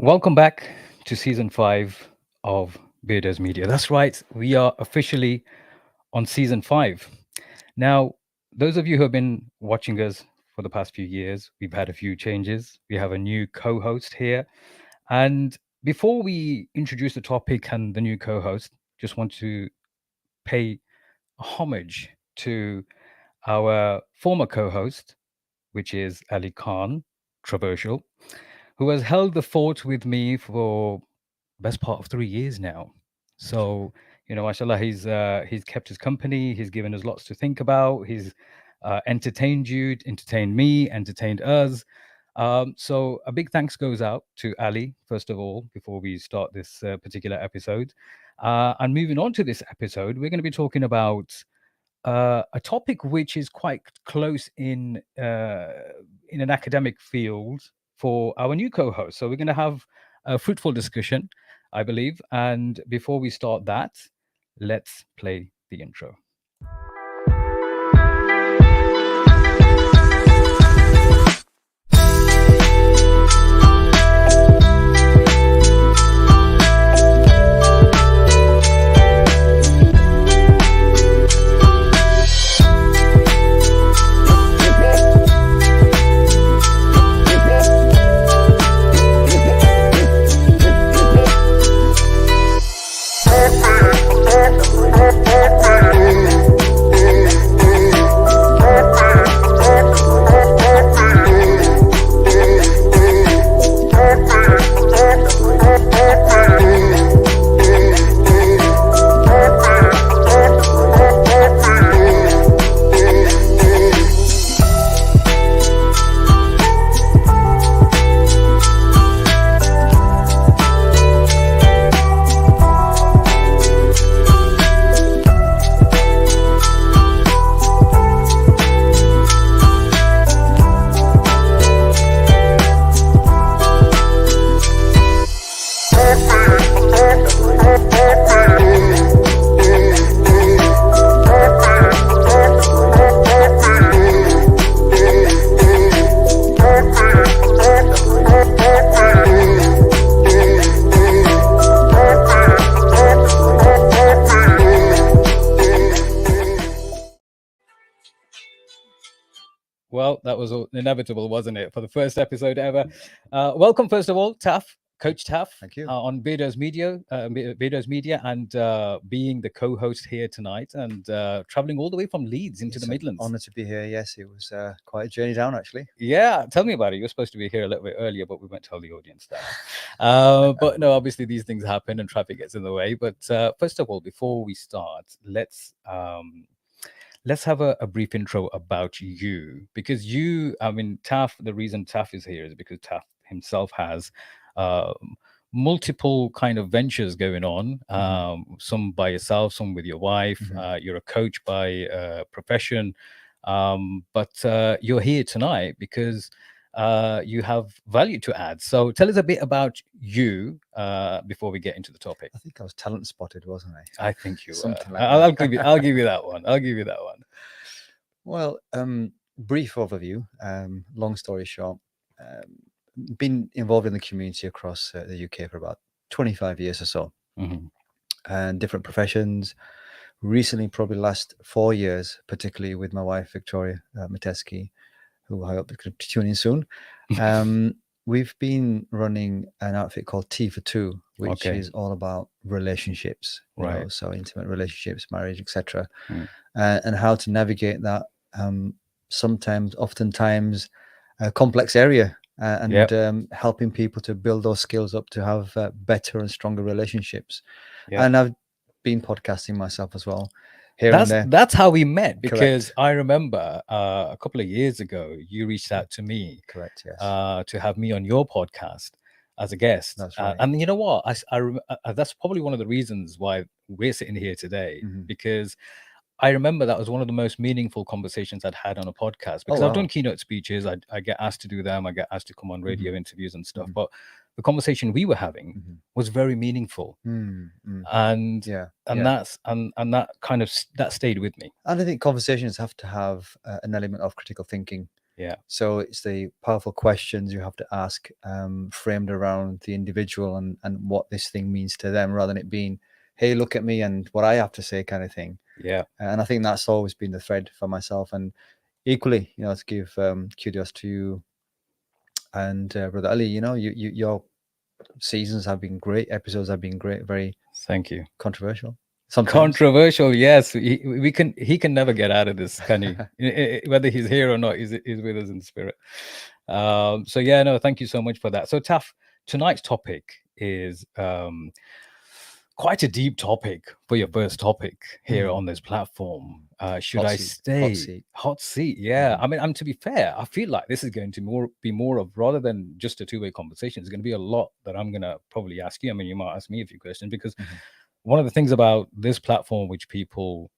Welcome back to season 5 of Beardos Media. That's right, we are officially on season 5. Now, those of you who have been watching us for the past few years, we've had a few changes. We have a new co host here. And before we introduce the topic and the new co host, just want to pay homage to our former co host, which is Ali Khan, Traversial, who has held the fort with me for best part of 3 years now. So, mashallah, he's kept his company. He's given us lots to think about. He's entertained you, entertained me, entertained us. So a big thanks goes out to Ali, first of all, before we start this particular episode. And moving on to this episode, we're going to be talking about a topic which is quite close in an academic field for our new co-host. So we're going to have a fruitful discussion, I believe. And before we start that, let's play the intro. Well, that was inevitable, wasn't it, for the first episode ever? Welcome, first of all, Taf, Coach Taf. Thank you. On Beardos Media, and being the co-host here tonight, and traveling all the way from Leeds into It's the an Midlands. Honor to be here. Yes, it was quite a journey down, actually. Yeah, tell me about it. You were supposed to be here a little bit earlier, but we won't tell the audience that. But no, obviously these things happen and traffic gets in the way. But first of all, before we start, let's have a brief intro about you, because Taf, the reason Taf is here is because Taf himself has multiple kind of ventures going on, some by yourself, some with your wife. You're a coach by profession, but you're here tonight because you have value to add. So tell us a bit about you before we get into the topic. I think I was talent spotted, wasn't I? I think you were. Something like I'll give you. I'll give you that one. I'll give you that one. Well, brief overview. Long story short, been involved in the community across the UK for about 25 years or so, and different professions. Recently, probably the last 4 years, particularly with my wife Victoria Mateski, who I hope is going to tune in soon. We've been running an outfit called T for Two, which is all about relationships, Right. so intimate relationships, marriage, etc., and how to navigate that oftentimes a complex area, and helping people to build those skills up to have better and stronger relationships. And I've been podcasting myself as well. That's how we met, because Correct. I remember a couple of years ago you reached out to me. Correct, yes. To have me on your podcast as a guest. That's right. And you know what? That's probably one of the reasons why we're sitting here today, because I remember that was one of the most meaningful conversations I'd had on a podcast, because I've done keynote speeches. I get asked to do them. I get asked to come on radio interviews and stuff. But the conversation we were having was very meaningful, and that kind of that stayed with me. And I think conversations have to have an element of critical thinking. Yeah. So it's the powerful questions you have to ask, framed around the individual and what this thing means to them, rather than it being, hey, look at me and what I have to say kind of thing. Yeah. And I think that's always been the thread for myself. And equally, you know, to give kudos to you and Brother Ali, you know, your seasons have been great, episodes have been great, very Thank you. controversial sometimes. Controversial, yes. He can never get out of this, can he? Whether he's here or not, he's with us in spirit. So yeah, no, thank you so much for that. So Taf, tonight's topic is quite a deep topic for your first topic here on this platform. Should Hot I seat, hot stay? seat. Hot seat, yeah. I mean, to be fair, I feel like this is going to be more of, rather than just a two-way conversation, it's going to be a lot that I'm going to probably ask you. I mean, you might ask me a few questions, because one of the things about this platform, which people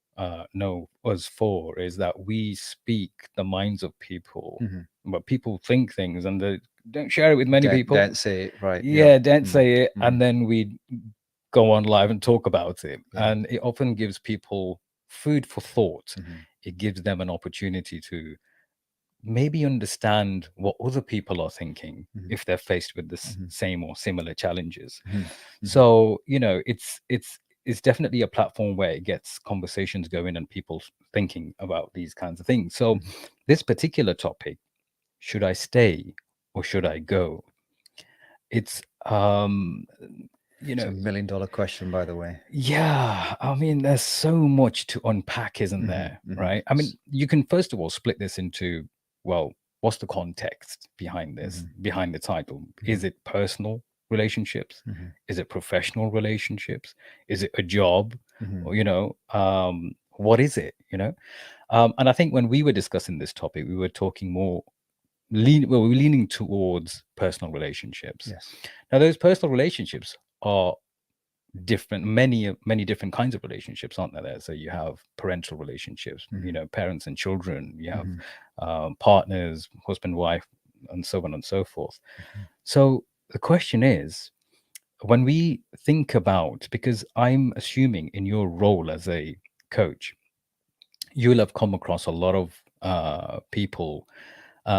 know us for, is that we speak the minds of people. But people think things and they don't share it with many people. Don't say it, right? Yeah, don't say it, and then we go on live and talk about it. And it often gives people food for thought. It gives them an opportunity to maybe understand what other people are thinking if they're faced with the same or similar challenges. So, you know, it's definitely a platform where it gets conversations going and people thinking about these kinds of things. So this particular topic, should I stay or should I go? It's you It's know, $1 million question, by the way. yeah, I mean, there's so much to unpack, isn't there? Right? I mean, you can first of all split this into, well, what's the context behind this, behind the title? Is it personal relationships? Is it professional relationships? Is it a job? Or, you know, what is it? You know? And I think when we were discussing this topic, we were talking more we were leaning towards personal relationships. Yes. Now, those personal relationships are different, many different kinds of relationships, aren't there? So you have parental relationships, you know, parents and children. You have partners, husband, wife, and so on and so forth. So the question is, when we think about, because I'm assuming in your role as a coach, you'll have come across a lot of people,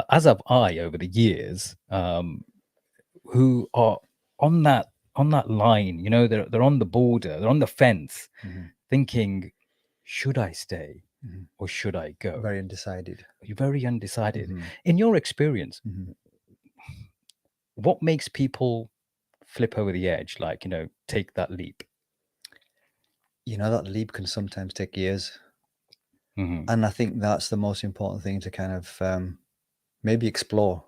as have I over the years, who are on that line. You know, they're on the border, they're on the fence, thinking, should I stay or should I go? Very undecided. You're very undecided. In your experience, what makes people flip over the edge, like, you know, take that leap? You know, that leap can sometimes take years. And I think that's the most important thing to kind of maybe explore.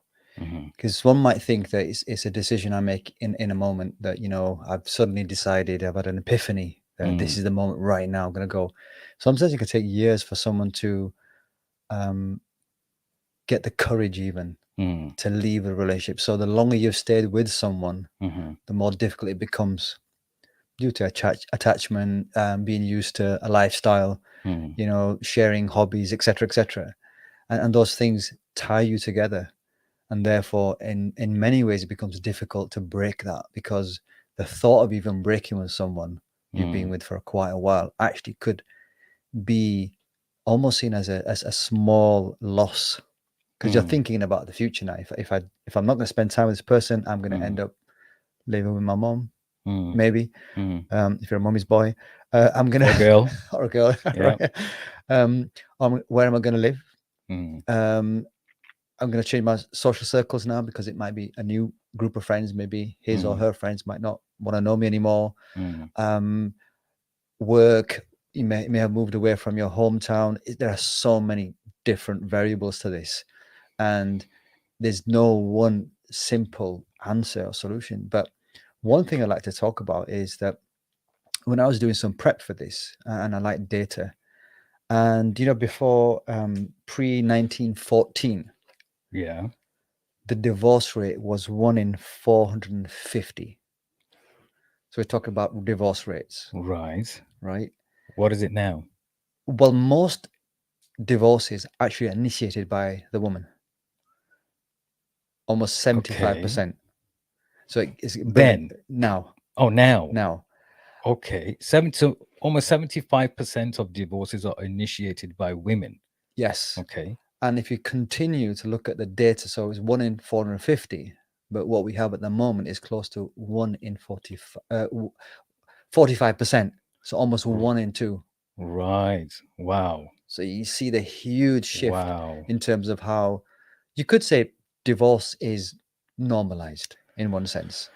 Because one might think that it's a decision I make in a moment, that, you know, I've suddenly decided, I've had an epiphany that this is the moment right now, I'm going to go. Sometimes it can take years for someone to get the courage even to leave a relationship. So the longer you've stayed with someone, the more difficult it becomes, due to attachment, being used to a lifestyle, you know, sharing hobbies, etc., and those things tie you together. And therefore, in many ways, it becomes difficult to break that, because the thought of even breaking with someone you've been with for quite a while actually could be almost seen as a small loss, because you're thinking about the future now. If I'm not going to spend time with this person, I'm going to end up living with my mom, maybe. If you're a mommy's boy, I'm going to, or a girl, or a girl, yeah. right? Where am I going to live? I'm going to change my social circles now, because it might be a new group of friends. Maybe his or her friends might not want to know me anymore. Work, you may have moved away from your hometown. There are so many different variables to this, and there's no one simple answer or solution. But one thing I'd like to talk about is that when I was doing some prep for this, and I like data, and, you know, before pre 1914, Yeah. the divorce rate was 1 in 450. So we're talking about divorce rates, Right. right? What is it now? Well, most divorces actually initiated by the woman, almost 75%. Okay. So it's Then, now. oh, now. Now, Okay. So almost 75% of divorces are initiated by women. yes. Okay. And if you continue to look at the data, so it's 1 in 450, but what we have at the moment is close to 1 in 45%. So almost 1 in 2. Right. Wow. So you see the huge shift Wow. in terms of how you could say divorce is normalized in one sense.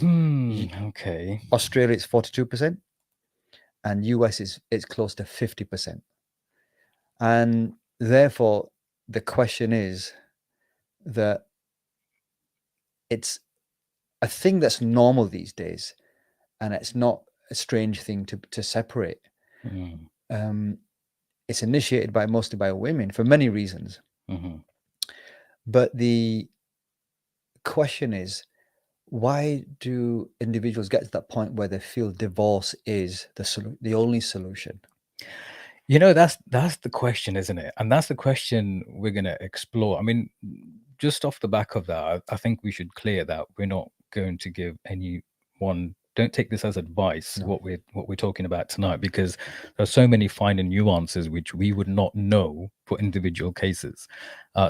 Okay. Australia it's 42%, and US is it's close to 50%. And therefore, the question is that it's a thing that's normal these days, and it's not a strange thing to separate. It's initiated mostly by women for many reasons. But the question is, why do individuals get to that point where they feel divorce is the only solution? You know, that's the question, isn't it? And that's the question we're going to explore. I mean, just off the back of that, I think we should clear that we're not going to give anyone. Don't take this as advice. No. What we're talking about tonight, because there are so many finer nuances which we would not know for individual cases.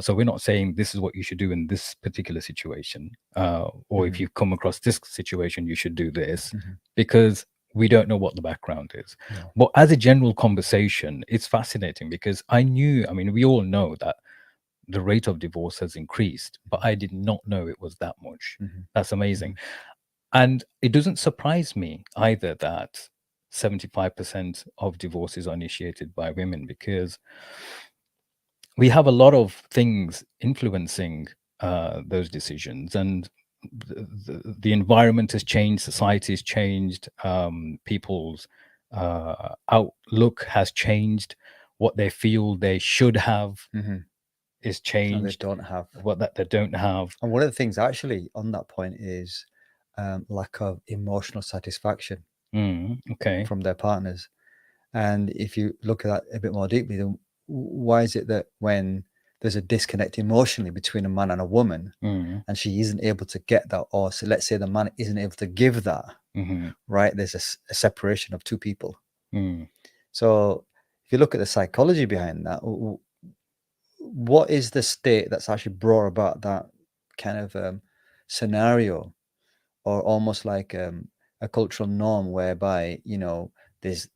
So we're not saying this is what you should do in this particular situation, or if you come across this situation, you should do this, because we don't know what the background is. No. But as a general conversation, it's fascinating because I mean, we all know that the rate of divorce has increased, but I did not know it was that much. That's amazing. And it doesn't surprise me either that 75% of divorces are initiated by women, because we have a lot of things influencing those decisions, and the environment has changed, society has changed, people's outlook has changed, what they feel they should have is And changed, they don't have. what that they don't have. And one of the things actually on that point is lack of emotional satisfaction Okay. from their partners. And if you look at that a bit more deeply, then why is it that when there's a disconnect emotionally between a man and a woman, and she isn't able to get that, or so let's say the man isn't able to give that, right? There's a separation of two people. So if you look at the psychology behind that, what is the state that's actually brought about that kind of scenario, or almost like a cultural norm whereby, you know, there's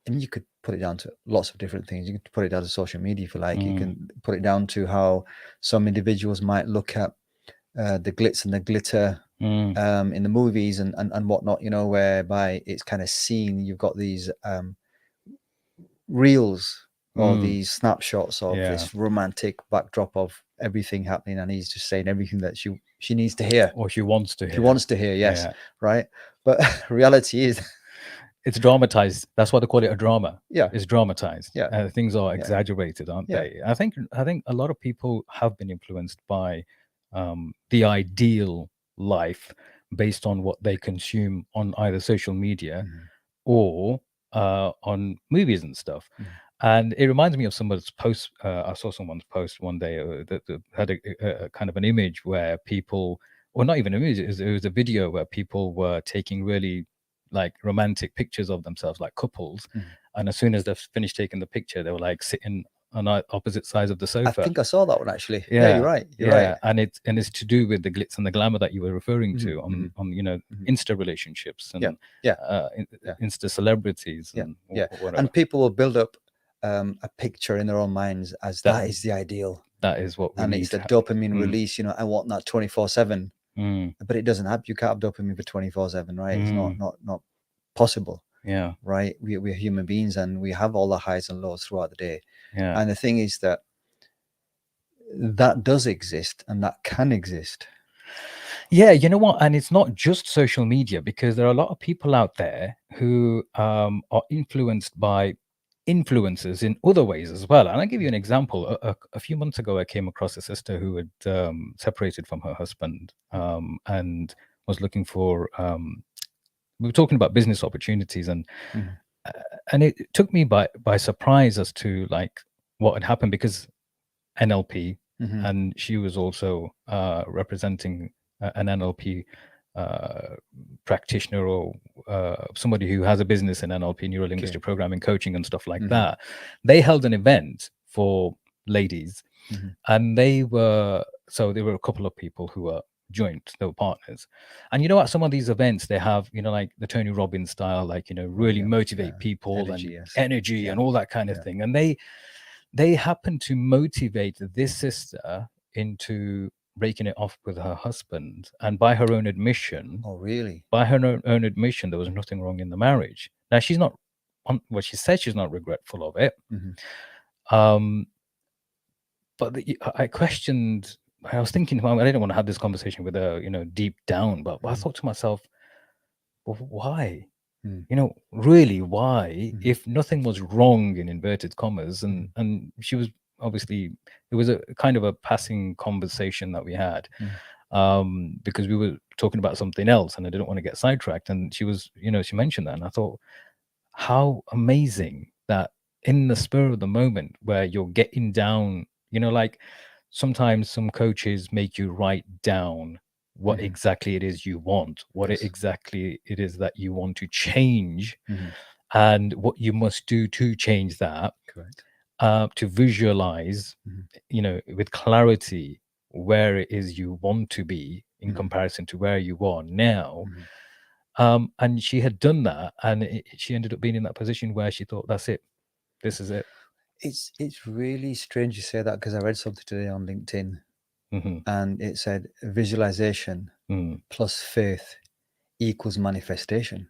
and you could put it down to lots of different things. You could put it down to social media if you like. You can put it down to how some individuals might look at the glitz and the glitter in the movies and whatnot, you know, whereby it's kind of seen. You've got these reels or these snapshots of this romantic backdrop of everything happening, and he's just saying everything that she needs to hear, or she wants to hear. She wants to hear, yes, right. But reality is, it's dramatized. That's why they call it a drama. Yeah, it's dramatized. Yeah, things are exaggerated, aren't they? I think a lot of people have been influenced by the ideal life based on what they consume on either social media or on movies and stuff. And it reminds me of somebody's post. I saw someone's post one day that had a kind of an image where people, or not even an image, it was a video where people were taking really like romantic pictures of themselves, like couples. And as soon as they've finished taking the picture, they were like sitting on opposite sides of the sofa. I think I saw that one actually. Yeah, you're right. You're right. And it's to do with the glitz and the glamour that you were referring to on you know, Insta relationships and Insta celebrities and whatever. And people will build up a picture in their own minds as that is the ideal. That is what we and need. It's the dopamine release. You know, I want that 24/7. But it doesn't happen. You can't have dopamine for 24/7, right? It's not possible. Yeah. Right. We're human beings, and we have all the highs and lows throughout the day. Yeah. And the thing is that does exist, and that can exist. Yeah, you know what? And it's not just social media, because there are a lot of people out there who are influenced by influencers in other ways as well. And I'll give you an example. A few months ago, I came across a sister who had separated from her husband and was looking for. We were talking about business opportunities, and it took me by surprise as to like what had happened, because NLP, and she was also representing an NLP practitioner, or somebody who has a business in NLP, neuro linguistic programming, coaching and stuff like that. They held an event for ladies, Mm-hmm. and there were a couple of people who were joint, they were partners. And you know, at some of these events they have, you know, like the Tony Robbins style, like, you know, Oh, really yeah. motivate people Energy, and yes. energy Yeah. and all that kind of Yeah. thing. And they happened to motivate this sister into breaking it off with her husband, and by her own admission, Oh, really? own admission, there was nothing wrong in the marriage. Now she's not well, she said she's not regretful of it. Mm-hmm. um but I questioned. I was thinking, well, I didn't want to have this conversation with her, you know, deep down, but I Mm-hmm. thought to myself, well, why? Mm-hmm. You know, really, why? Mm-hmm. If nothing was wrong in inverted commas, Mm-hmm. and she was obviously, it was a kind of a passing conversation that we had, because we were talking about something else, and I didn't want to get sidetracked. And she was, you know, she mentioned that, and I thought, how amazing that in the spur of the moment where you're getting down, you know, like sometimes some coaches make you write down what Mm-hmm. exactly it is you want, Yes. exactly it is that you want to change, Mm-hmm. and what you must do to change that, Correct. to visualize, Mm-hmm. you know, with clarity where it is you want to be in Mm-hmm. comparison to where you are now. Mm-hmm. And she had done that, and she ended up being in that position where she thought, that's it, this is it. It's really strange you say that, because I read something today on LinkedIn, Hmm. and it said visualization plus faith equals manifestation.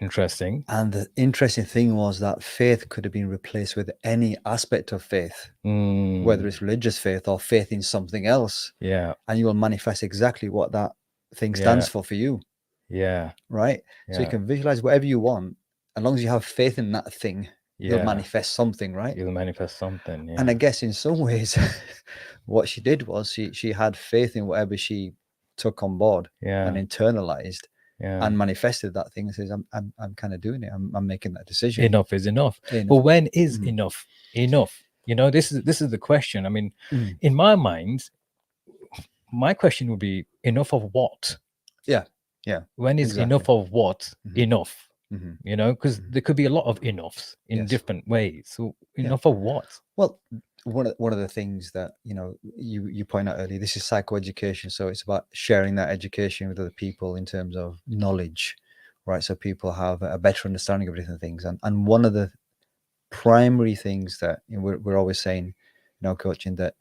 Interesting. And the interesting thing was that faith could have been replaced with any aspect of faith, whether it's religious faith or faith in something else, Yeah. and you will manifest exactly what that thing stands Yeah. for you, Yeah. right? So you Yeah. can visualize whatever you want, as long as you have faith in that thing, you'll Yeah. manifest something, right? You'll manifest something. And I Yeah. guess in some ways, what she did was she had faith in whatever she took on board and Yeah. internalized Yeah. and manifested that thing, and says, I'm kind of doing it. I'm making that decision. Enough is enough. Enough. But when is Mm. enough enough? You know, this is the question. I mean, Mm. in my mind, my question would be, enough of what? Yeah. Yeah. When is Exactly. enough of what enough? Mm-hmm. You know, because there could be a lot of enoughs in Yes. different ways. So Yeah. enough of what? Well, one of the things that you point out earlier, this is psychoeducation, so it's about sharing that education with other people in terms of knowledge, right? So people have a better understanding of different things, and one of the primary things that we're always saying in our coaching, that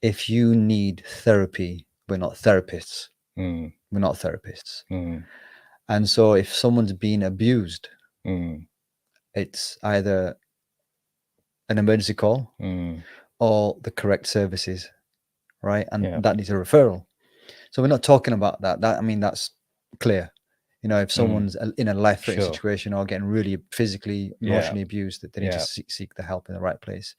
if you need therapy, we're not therapists. Mm. We're not therapists. Mm. And so if someone's been abused, Mm. it's either an emergency call or the correct services, right? And Yeah. that needs a referral. So we're not talking about that. I mean, that's clear. You know, if someone's in a life-threatening Sure. situation or getting really physically, emotionally abused, that they need to seek the help in the right place.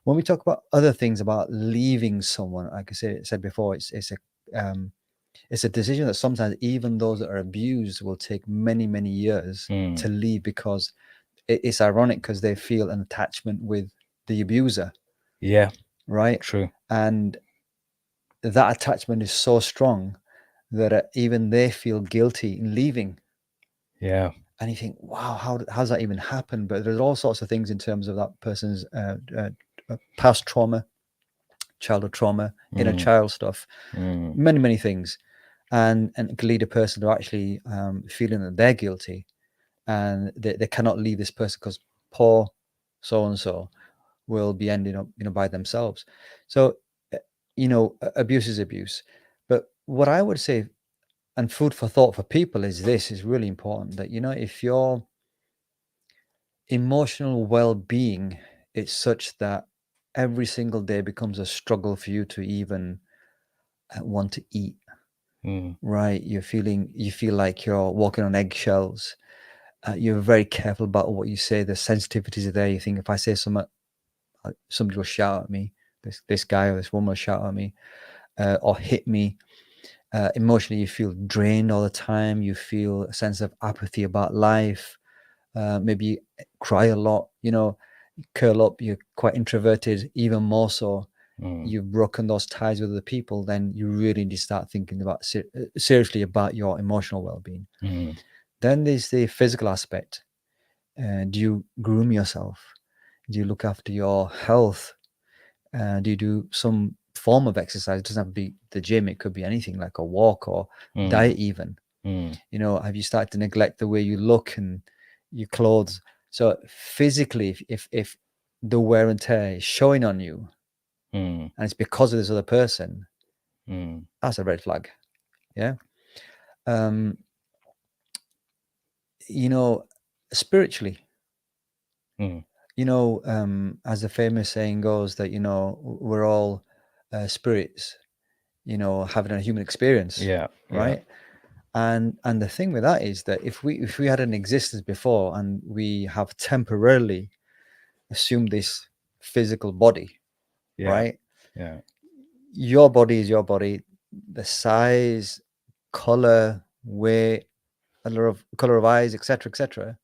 When we talk about other things about leaving someone, like I said before, it's a decision that sometimes even those that are abused will take many, many years to leave, because it's ironic, because they feel an attachment with the abuser. Yeah. Right. True. And that attachment is so strong that even they feel guilty in leaving. Yeah. And you think, wow, how's that even happen? But there's all sorts of things in terms of that person's past trauma, childhood trauma, inner child stuff, many, many things. And it can lead a person to actually feeling that they're guilty, and they cannot leave this person because poor so-and-so will be ending up, by themselves. So, abuse is abuse. But what I would say, and food for thought for people, is really important, that, if your emotional well-being is such that every single day becomes a struggle for you to even want to eat, right? You feel like you're walking on eggshells. You're very careful about what you say. The sensitivities are there. You think, if I say something, somebody will shout at me. This guy or this woman will shout at me, or hit me. Emotionally, you feel drained all the time. You feel a sense of apathy about life. Maybe you cry a lot. You curl up. You're quite introverted, even more so. You've broken those ties with other people. Then you really need to start thinking about seriously about your emotional well-being. Then there's the physical aspect. Do you groom yourself? Do you look after your health? Do you do some form of exercise? It doesn't have to be the gym. It could be anything like a walk or diet even. You know, have you started to neglect the way you look and your clothes? So physically, if the wear and tear is showing on you and it's because of this other person, that's a red flag. Yeah. You know, spiritually, you know, as the famous saying goes, that, you know, we're all spirits, you know, having a human experience. Yeah. Right. And the thing with that is that if we had an existence before and we have temporarily assumed this physical body, Yeah. right? Yeah. Your body is your body. The size, color, weight, color of eyes, etc.,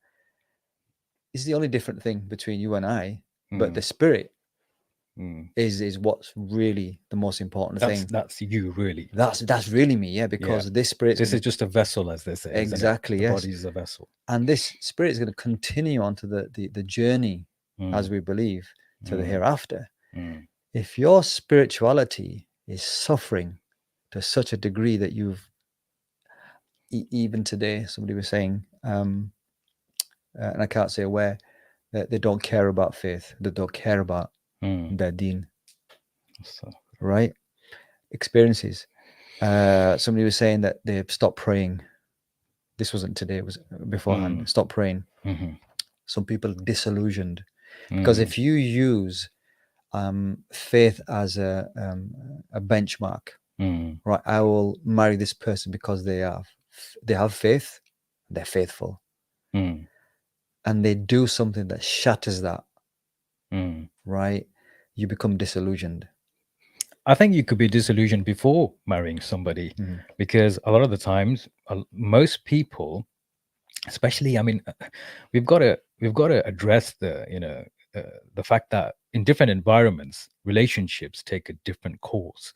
is the only different thing between you and I. But the spirit is what's really the most important thing. That's you, really. That's really me, yeah. Because this spirit's This gonna, is just a vessel, as they say. exactly, Isn't it? The yes. body is a vessel. And this spirit is going to continue on to the journey, as we believe, to the hereafter. If your spirituality is suffering to such a degree that you've, even today, somebody was saying, and I can't say where, that they don't care about faith, they don't care about their deen, right? Experiences. Somebody was saying that they've stopped praying. This wasn't today, it was beforehand. Stop praying. Some people are disillusioned because if you use faith as a benchmark, right? I will marry this person because they have faith, they're faithful, and they do something that shatters that, right? You become disillusioned. I think you could be disillusioned before marrying somebody, because a lot of the times, most people, especially, I mean, we've got to address the fact that in different environments, relationships take a different course,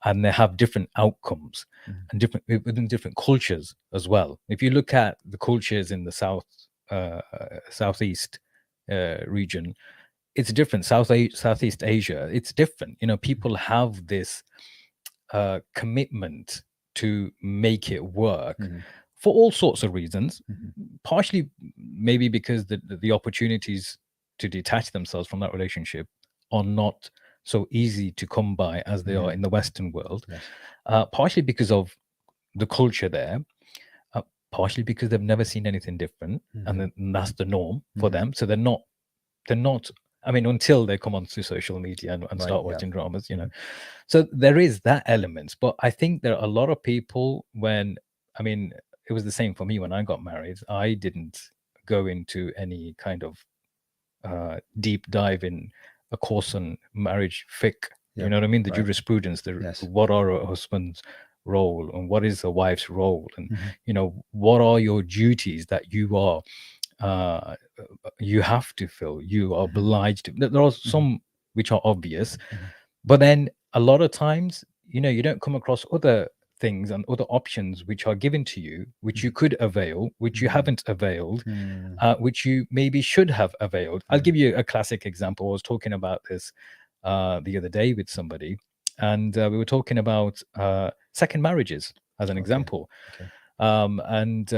and they have different outcomes, and different within different cultures as well. If you look at the cultures in the southeast region, it's different. Southeast Asia, it's different. You know, people have this commitment to make it work for all sorts of reasons. Partially, maybe because the opportunities to detach themselves from that relationship are not so easy to come by as they are in the Western world. Yes. Partially because of the culture there. Partially because they've never seen anything different, and then that's the norm for them. So they're not. I mean, until they come onto social media and Right, start yeah. watching dramas, you know. So there is that element. But I think there are a lot of people I mean, it was the same for me when I got married. I didn't go into any kind of deep dive in a course on marriage fiqh. Yeah, You know what I mean? The right. jurisprudence, Yes. what are a husband's role and what is a wife's role, and you know, what are your duties that you have to fill, you are obliged to. There are some which are obvious, but then a lot of times, you know, you don't come across other things and other options which are given to you, which you could avail, which you haven't availed, which you maybe should have availed. I'll give you a classic example. I was talking about this the other day with somebody, and we were talking about second marriages as an example. Okay. And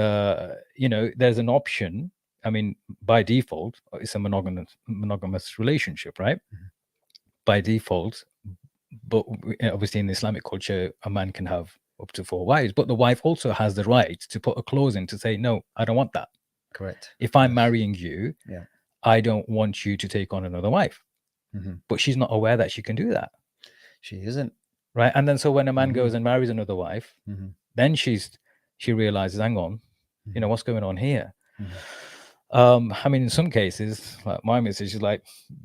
you know, there's an option. I mean, by default, it's a monogamous relationship, right? By default. But obviously, in the Islamic culture, a man can have up to 4 wives, but the wife also has the right to put a clause in to say, no, I don't want that. Correct. If I'm marrying you, Yeah. I don't want you to take on another wife. But she's not aware that she can do that. She isn't. Right. And then so when a man goes and marries another wife, then she realizes, hang on, you know, what's going on here? I mean, in some cases, like my missus, she's like,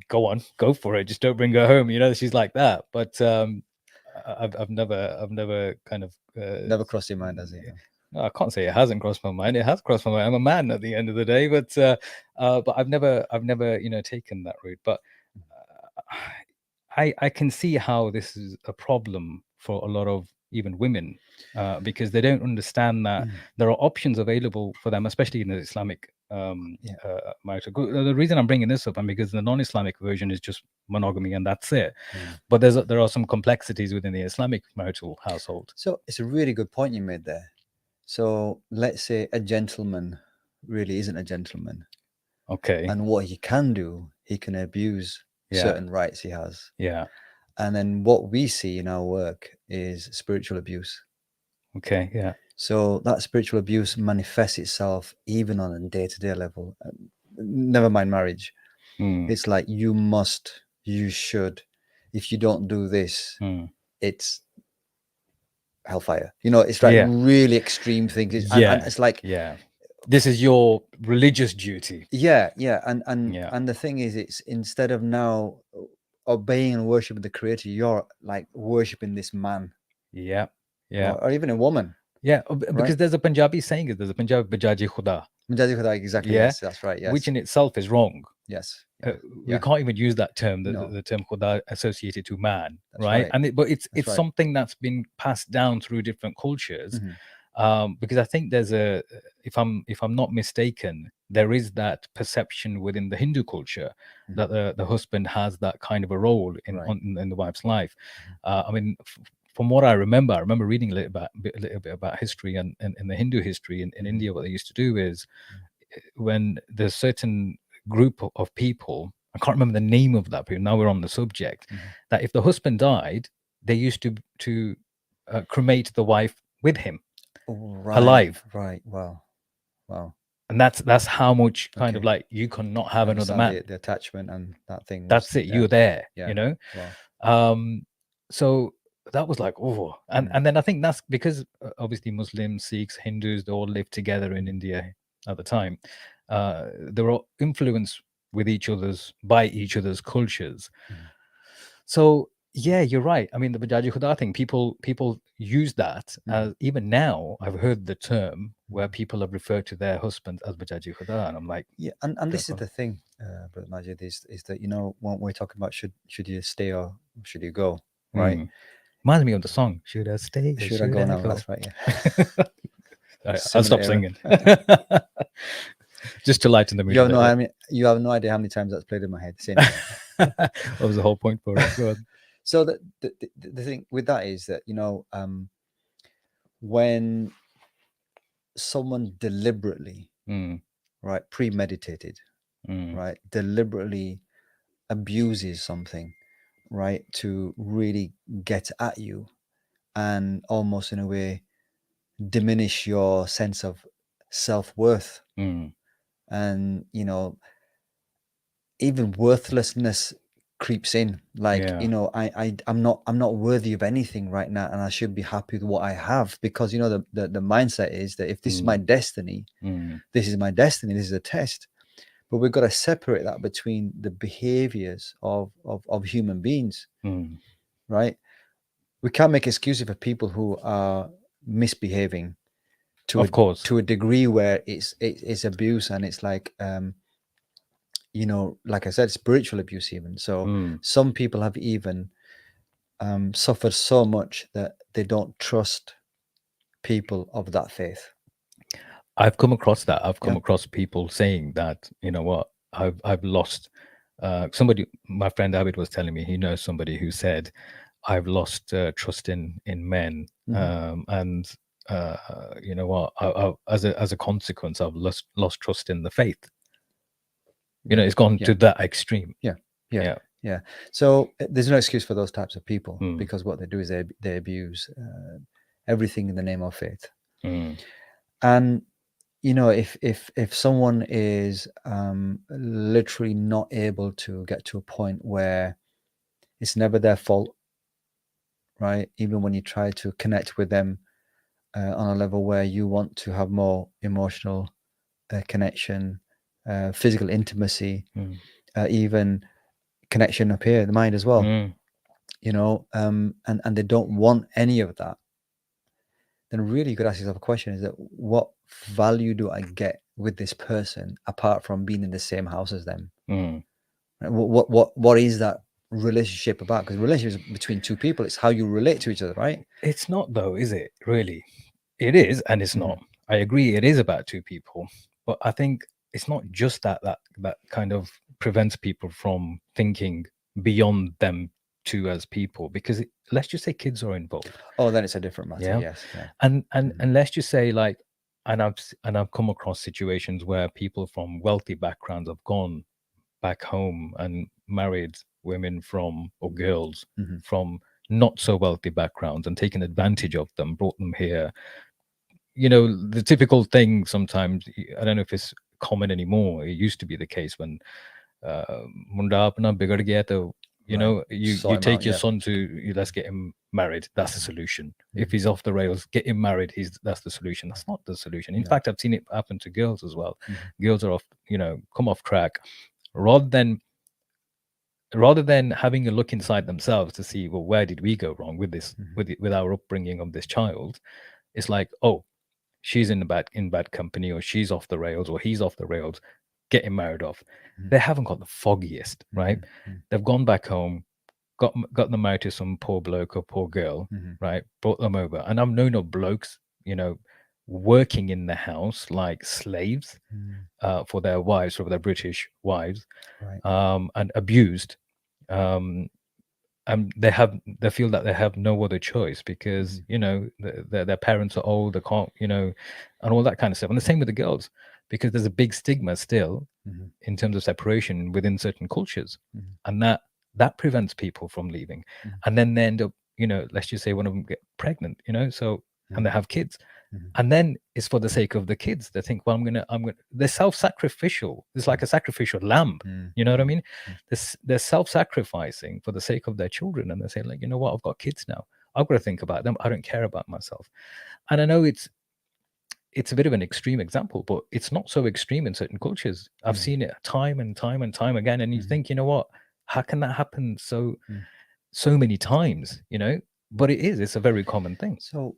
go on, go for it. Just don't bring her home. You know, she's like that. But I've never kind of Never crossed your mind, has it? no, I can't say it hasn't crossed my mind. It has crossed my mind. I'm a man at the end of the day, but I've never you know, taken that route. But I can see how this is a problem for a lot of even women, because they don't understand that there are options available for them, especially in the Islamic Yeah. marital. The reason I'm bringing this up, and because the non-Islamic version is just monogamy and that's it. Mm. But there are some complexities within the Islamic marital household. So it's a really good point you made there. So let's say a gentleman really isn't a gentleman, Okay. and what he can do, he can abuse Yeah. certain rights he has. Yeah. And then what we see in our work is spiritual abuse. Okay. Yeah. So that spiritual abuse manifests itself even on a day-to-day level. Never mind marriage. Mm. It's like you must, you should. If you don't do this, Mm. it's hellfire. You know, it's like Yeah. really extreme things. Yeah. And it's like, Yeah. This is your religious duty. yeah. Yeah. And the thing is, it's instead of now obeying and worshiping the creator, you're like worshiping this man. Yeah. Yeah. Or even a woman. Yeah. Right? Because there's a Punjabi saying, there's a Punjabi Bajaji Khuda. Exactly. Yeah. Yes, that's right. Yes. Which in itself is wrong. Yes. We Yeah. can't even use that term, No. the term Khuda associated to man, That's right? right. And but it's That's right. something that's been passed down through different cultures. Mhm. Because I think there's a, if I'm not mistaken, there is that perception within the Hindu culture that the husband has that kind of a role in Right. in the wife's life. I mean, from what I remember reading a little bit about history and in the Hindu history in India, what they used to do is when there's certain group of people, I can't remember the name of that, but now we're on the subject, that if the husband died, they used to cremate the wife with him. Right. Alive. Right. Wow. And that's how much kind of Okay. like you cannot have another Understand man. the attachment and that thing. That's it. You're there. Yeah. You know. Wow. So that was like, oh, and then I think that's because obviously Muslims, Sikhs, Hindus, they all lived together in India at the time. They were all influenced with each other's by each other's cultures. So yeah, you're right. I mean, the Bajaji Khuda thing, people use that as, even now I've heard the term where people have referred to their husbands as Bajaji Khuda, and I'm like, yeah, and this is the thing, Brother Majid, is that, you know, when we're talking about should you stay or should you go, right? Reminds me of the song, should I stay or Should I go now? That's right. Yeah. I'll stop singing. Just to lighten the mood. You have no idea how many times that's played in my head. What was the whole point for it? Go on. So the thing with that is that, you know, when someone deliberately, right, premeditated, right, deliberately abuses something, right, to really get at you and almost in a way diminish your sense of self-worth, and, you know, even worthlessness creeps in, like, Yeah. you know, I'm not worthy of anything right now, and I should be happy with what I have, because, you know, the mindset is that if this is my destiny, this is my destiny, this is a test. But we've got to separate that between the behaviors of human beings, right? We can't make excuses for people who are misbehaving to a degree where it's abuse, and it's like, you know, like I said, spiritual abuse even. So some people have even suffered so much that they don't trust people of that faith. I've come across that. I've come across people saying that, you know what, I've lost somebody. My friend Abid was telling me he knows somebody who said, I've lost trust in men, and you know what, as a consequence, I've lost trust in the faith. You know, it's gone to that extreme. Yeah. So there's no excuse for those types of people, because what they do is they abuse everything in the name of faith. And, you know, if someone is literally not able to get to a point where it's never their fault, right? Even when you try to connect with them on a level where you want to have more emotional connection, physical intimacy, even connection up here in the mind as well, you know, and they don't want any of that, then really you could ask yourself a question: is that what value do I get with this person apart from being in the same house as them? What is that relationship about? Because relationship is between two people. It's how you relate to each other, right? It's not, though, is it? Really, it is, and it's not. I agree, it is about two people, but I think it's not just that kind of prevents people from thinking beyond them two as people, because let's just say kids are involved. Oh, then it's a different matter. Yeah. Yes. Yeah. And let's just say, like, and I've come across situations where people from wealthy backgrounds have gone back home and married women from, or girls Mm-hmm. from, not so wealthy backgrounds, and taken advantage of them, brought them here. You know, the typical thing sometimes, I don't know if it's common anymore. It used to be the case when Munda apna bigad gaya, to, you Right. know, you Sort him take out. your Yeah. son to, let's get him married. That's the solution. If he's off the rails, get him married. That's the solution. That's not the solution. In No. fact, I've seen it happen to girls as well. Mhm. Girls are off, come off track, rather than having a look inside themselves to see, well, where did we go wrong with this, with our upbringing of this child. It's like, oh, she's in bad company, or she's off the rails, or he's off the rails, getting married off. They haven't got the foggiest, right? They've gone back home, got them married to some poor bloke or poor girl, right? Brought them over, and I've known of blokes, working in the house like slaves, for their wives, for their British wives, Right. and abused. Um, and they feel that they have no other choice, because their parents are old, they can't, and all that kind of stuff. And the same with the girls, because there's a big stigma still in terms of separation within certain cultures, and that prevents people from leaving. And then they end up, let's just say one of them get pregnant, so, and they have kids. And then it's for the sake of the kids. They think, well, they're self-sacrificial. It's like a sacrificial lamb. You know what I mean? They're self-sacrificing for the sake of their children. And they say, like, you know what? I've got kids now. I've got to think about them. I don't care about myself. And I know it's a bit of an extreme example, but it's not so extreme in certain cultures. I've seen it time and time and time again. And you think, you know what? How can that happen so many times? But it's a very common thing. So,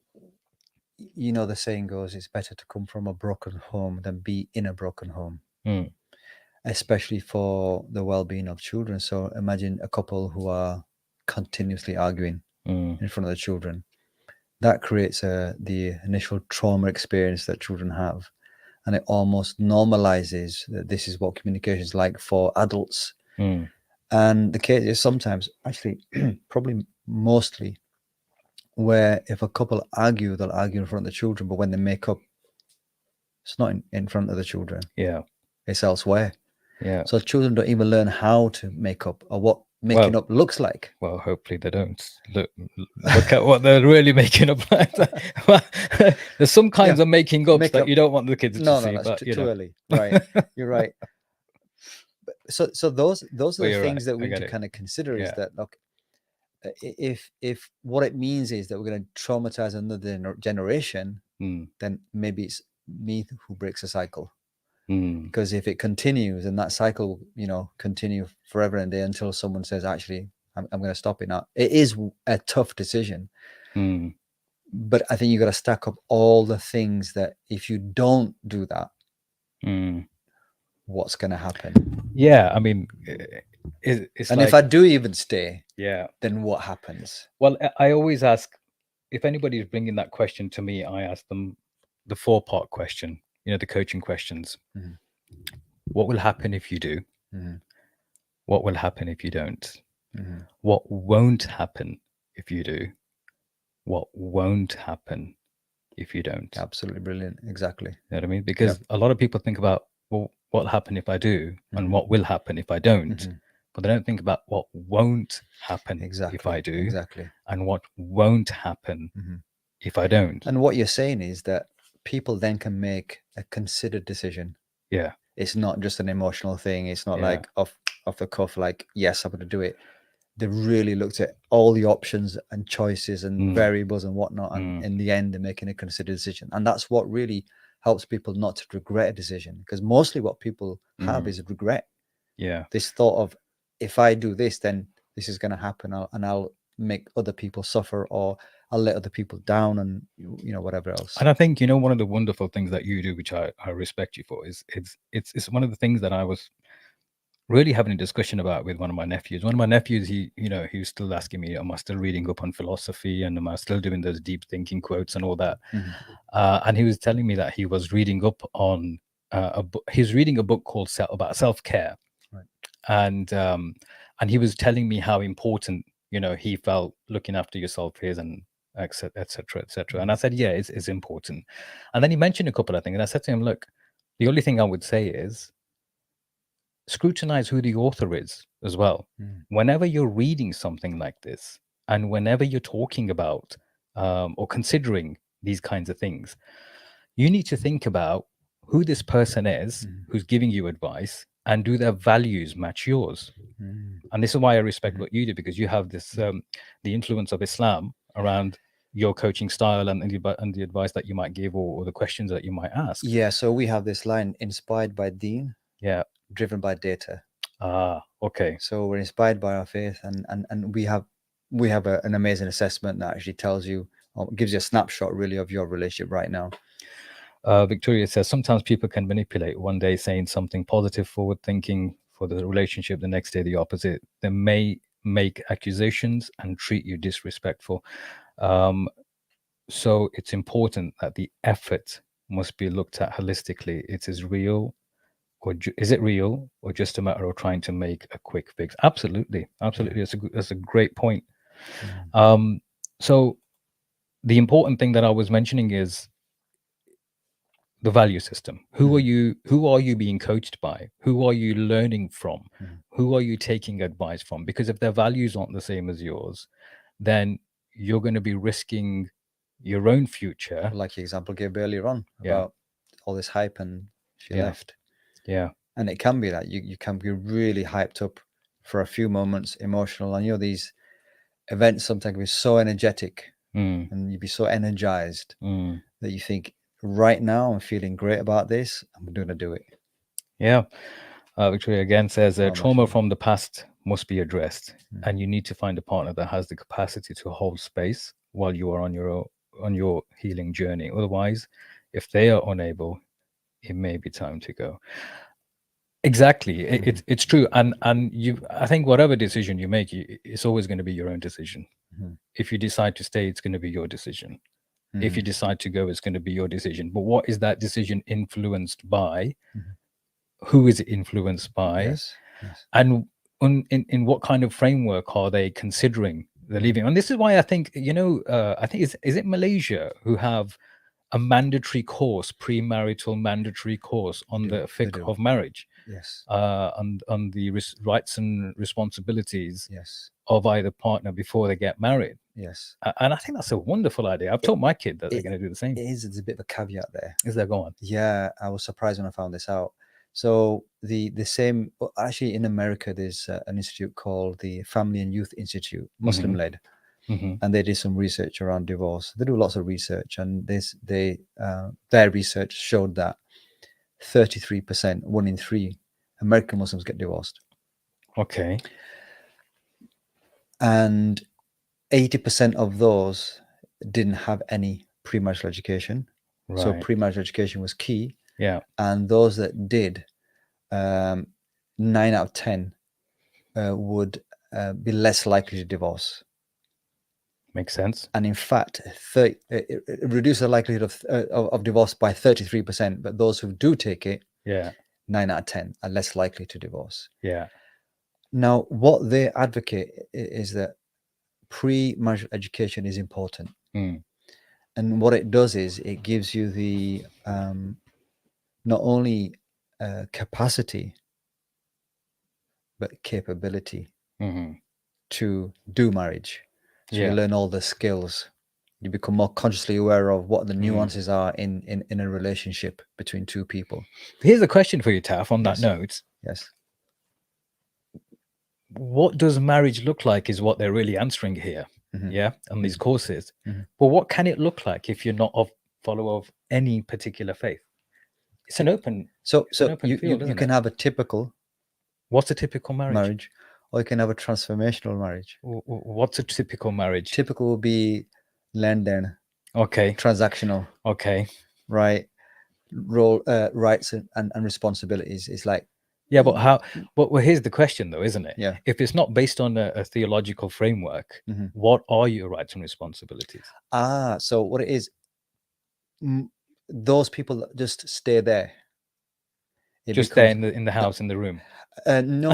the saying goes, it's better to come from a broken home than be in a broken home, especially for the well-being of children. So imagine a couple who are continuously arguing in front of the children. That creates the initial trauma experience that children have, and it almost normalizes that this is what communication is like for adults. And the case is sometimes, actually, probably mostly, where if a couple argue, they'll argue in front of the children, but when they make up, it's not in front of the children. Yeah. It's elsewhere. Yeah. So children don't even learn how to make up, or what making up looks like. Well, hopefully they don't. Look at what they're really making up like. There's some kinds of making up that you don't want the kids to see. No, that's but too early. Right. You're right. So those are the things that we need to kind of consider, is that, look, if what it means is that we're going to traumatize another generation, then maybe it's me who breaks the cycle. Because if it continues, and that cycle will, continue forever and a day until someone says, actually, I'm going to stop it now. It is a tough decision. But I think you got to stack up all the things that if you don't do that, what's going to happen? Yeah, I mean, it's and like, if I do even stay, yeah, then what happens? Well, I always ask, if anybody's bringing that question to me, I ask them the 4-part question, the coaching questions. What will happen if you do? What will happen if you don't? What won't happen if you do? What won't happen if you don't? Absolutely brilliant. Exactly. You know what I mean? Because a lot of people think about, well, what'll happen if I do, and what will happen if I don't, but they don't think about what won't happen if I do, and what won't happen if I don't. And what you're saying is that people then can make a considered decision. Yeah. It's not just an emotional thing. It's not like off the cuff, like, yes, I'm going to do it. They really looked at all the options and choices and variables and whatnot. And in the end, they're making a considered decision. And that's what really helps people not to regret a decision. Because mostly what people have is regret. Yeah. This thought of, if I do this, then this is going to happen, and I'll make other people suffer, or I'll let other people down, and whatever else. And I think one of the wonderful things that you do, which I respect you for, is it's one of the things that I was really having a discussion about with one of my nephews. One of my nephews, he was still asking me, am I still reading up on philosophy, and am I still doing those deep thinking quotes and all that? And he was telling me that he was reading up on he's reading a book called about self-care. Right. And he was telling me how important, he felt looking after yourself is, and etc etc etc. And I said, yeah, it's important. And then he mentioned a couple of things, and I said to him, look, the only thing I would say is scrutinize who the author is as well. Whenever you're reading something like this, and whenever you're talking about or considering these kinds of things, you need to think about who this person is who's giving you advice, and do their values match yours. And this is why I respect what you do, because you have this the influence of Islam around your coaching style, and the advice that you might give, or the questions that you might ask. Yeah, so we have this line: inspired by deen, Yeah. driven by data. Okay. So we're inspired by our faith, and we have an amazing assessment that actually tells you, or gives you a snapshot really of your relationship right now. Victoria says sometimes people can manipulate. One day saying something positive, forward thinking for the relationship, the next day the opposite. They may make accusations and treat you disrespectful. So it's important that the effort must be looked at holistically. It is real, or is it real, or just a matter of trying to make a quick fix? Absolutely, absolutely. That's a great point. So the important thing that I was mentioning is the value system. Who are you being coached by? Who are you learning from? Who are you taking advice from? Because if their values aren't the same as yours, then you're going to be risking your own future. Like the example gave earlier on about all this hype, and she left. Yeah. And it can be that you can be really hyped up for a few moments, emotional, and these events sometimes can be so energetic, and you'd be so energized that you think, right now I'm feeling great about this, I'm going to do it. Yeah. Victoria again says trauma from the past must be addressed, and you need to find a partner that has the capacity to hold space while you are on your healing journey. Otherwise, if they are unable, it may be time to go. Exactly. It's true. And I think whatever decision you make, it's always going to be your own decision. If you decide to stay, it's going to be your decision. If you decide to go, it's going to be your decision. But what is that decision influenced by? Who is it influenced by? Yes. And in what kind of framework are they considering the leaving? And this is why I think, I think is it Malaysia who have a mandatory course, premarital mandatory course on the fiqh of marriage. Yes. On the rights and responsibilities Yes. of either partner before they get married. Yes. And I think that's a wonderful idea. I've told my kid that they're going to do the same. There's a bit of a caveat there. Is there? Go on. Yeah, I was surprised when I found this out. So the same, actually in America, there's an institute called the Family and Youth Institute, Muslim led, and they did some research around divorce. They do lots of research, and their research showed that 33%, 1 in 3 American Muslims get divorced. Okay. And 80% of those didn't have any premarital education. Right. So premarital education was key. Yeah. And those that did, 9 out of 10 would be less likely to divorce. Makes sense. And in fact, it reduced the likelihood of divorce by 33%. But those who do take it, 9 out of 10 are less likely to divorce. Yeah. Now, what they advocate is that pre-marital education is important. And what it does is it gives you the not only capacity, but capability to do marriage. So you learn all the skills. You become more consciously aware of what the nuances are in a relationship between two people. Here's a question for you, Taf, on that note. Yes. What does marriage look like is what they're really answering here. Yeah. On these courses. But what can it look like if you're not a follower of any particular faith? It's an open So open you field, you can have a typical. What's a typical marriage? Or you can have a transformational marriage. What's a typical marriage? Typical will be lending. Okay. Transactional. Okay. Right. Role, rights and responsibilities. It's like. Yeah, but how? But well, here's the question, though, isn't it? Yeah. If it's not based on a theological framework, what are your rights and responsibilities? So what it is, those people that just stay there. it Just there becomes in the no, house, in the room. no,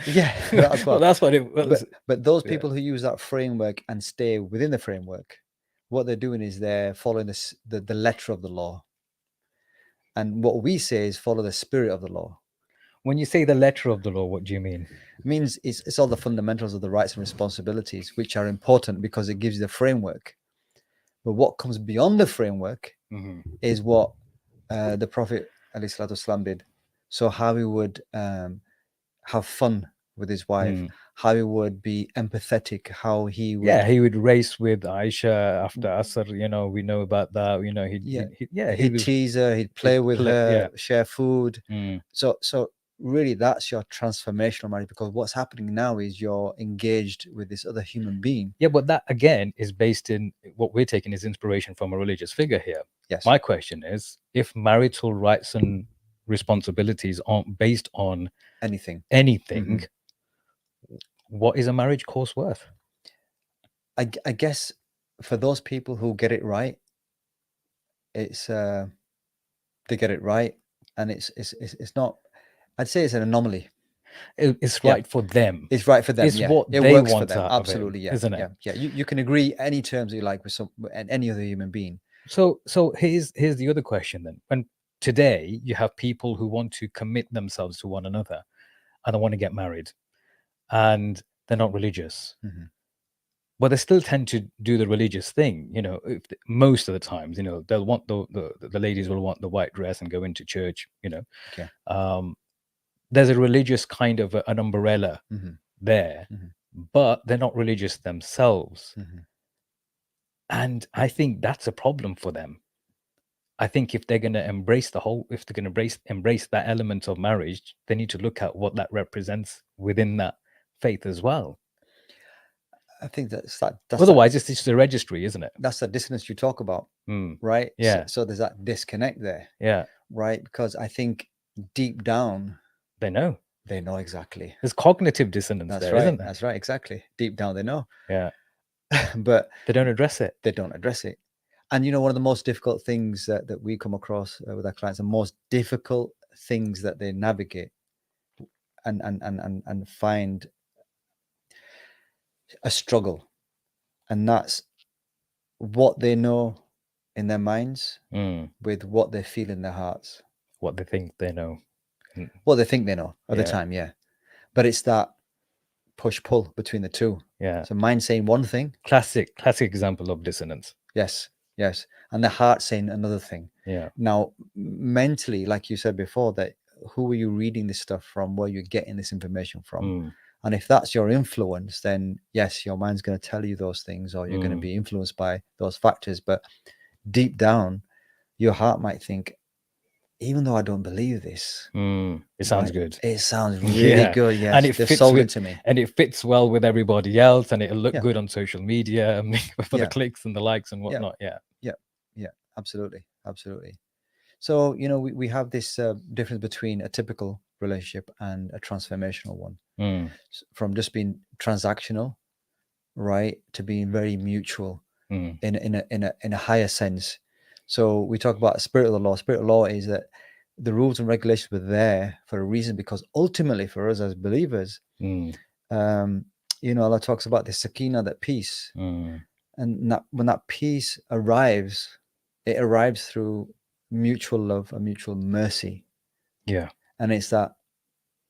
yeah, that as Well, well. that's what it was. But those Yeah. people who use that framework and stay within the framework, what they're doing is they're following the letter of the law. And what we say is follow the spirit of the law. When you say the letter of the law, what do you mean? It means it's all the fundamentals of the rights and responsibilities, which are important because it gives you the framework. But what comes beyond the framework is what the Prophet ﷺ did. So how he would have fun with his wife, how he would be empathetic, how he would... Yeah, he would race with Aisha after Asr. You know, we know about that. You know, he'd was tease her, he'd play with her, yeah. share food. Mm. So really, that's your transformational marriage, because what's happening now is you're engaged with this other human being. Yeah, but that again is based in what we're taking as inspiration from a religious figure here. Yes. My question is, if marital rights and responsibilities aren't based on anything, what is a marriage course worth? I guess for those people who get it right, it's they get it right, and it's not. I'd say it's an anomaly. It's right for them. It's right for them. It's yeah, what it they works want for them. out of Absolutely, it, yeah, isn't it? Yeah. You can agree any terms you like with any other human being. So here's the other question then. When today you have people who want to commit themselves to one another and they want to get married, and they're not religious. But they still tend to do the religious thing, you know. Most of the times, you know, they'll want the ladies will want the white dress and go into church, you know. Okay. There's a religious kind of an umbrella there, but they're not religious themselves. And I think that's a problem for them. I think if they're going to embrace if they're going to embrace that element of marriage, they need to look at what that represents within that faith as well. I think that's otherwise it's just a registry, isn't it? That's the dissonance you talk about, right? Yeah. So there's that disconnect there. Yeah. Right, because I think deep down they know exactly. There's cognitive dissonance. That's there, right. isn't there? That's right. Exactly. Deep down they know. Yeah. But they don't address it. And you know, one of the most difficult things that we come across with our clients, the most difficult things that they navigate and find a struggle, and that's what they know in their minds with what they feel in their hearts. What they think they know. What they think they know at the time, yeah. But it's that push-pull between the two. Yeah. So mind saying one thing. Classic example of dissonance. Yes. And the heart saying another thing. Yeah. Now, mentally, like you said before, that who are you reading this stuff from? Where you're getting this information from? And if that's your influence, then yes, your mind's going to tell you those things, or you're going to be influenced by those factors. But deep down, your heart might think, even though I don't believe this, it sounds good. It sounds really good, yes. And it fits it to me, and it fits well with everybody else, and it'll look good on social media for the clicks and the likes and whatnot. Yeah, absolutely. So you know, we have this difference between a typical relationship and a transformational one, from just being transactional, right, to being very mutual in a higher sense. So we talk about spirit of the law. Spirit of law is that the rules and regulations were there for a reason, because ultimately for us as believers, you know, Allah talks about the sakina, that peace, and when that peace arrives, it arrives through mutual love and mutual mercy. Yeah. And it's that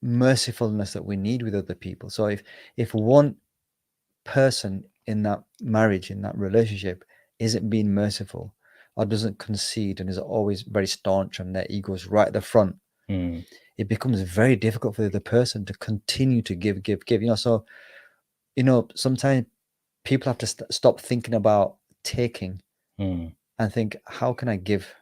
mercifulness that we need with other people. So if one person in that marriage, in that relationship, isn't being merciful, or doesn't concede, and is always very staunch, and their ego's right at the front, it becomes very difficult for the other person to continue to give. You know, so, you know, sometimes people have to stop thinking about taking and think, how can I give?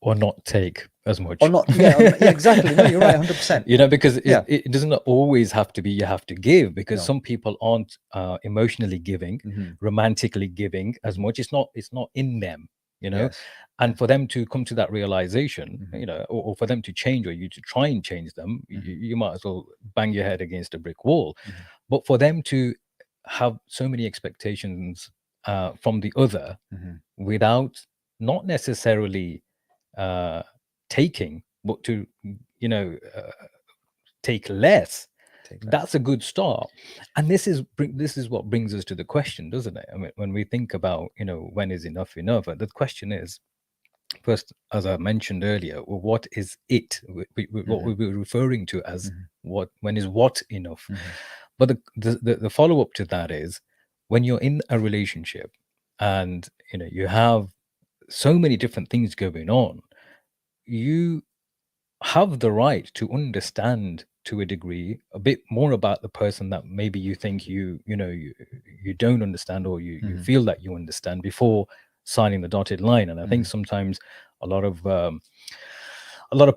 Or not take as much. Or not, yeah, exactly. No, you're right, 100%. You know, because it doesn't always have to be you have to give, because some people aren't emotionally giving, romantically giving as much. It's not in them, you know. And for them to come to that realization, you know, or for them to change, or you to try and change them, you might as well bang your head against a brick wall. But for them to have so many expectations from the other without not necessarily taking, but to take less, Take less. that's a good start. And this is what brings us to the question, doesn't it? I mean, when we think about, when is enough enough, the question is, first, as I mentioned earlier, well, what is it? What we were referring to as when is what enough? But the follow up to that is, when you're in a relationship and you have so many different things going on, you have the right to understand, to a degree, a bit more about the person that maybe you think you don't understand, or you feel that you understand, before signing the dotted line. And I think sometimes a lot of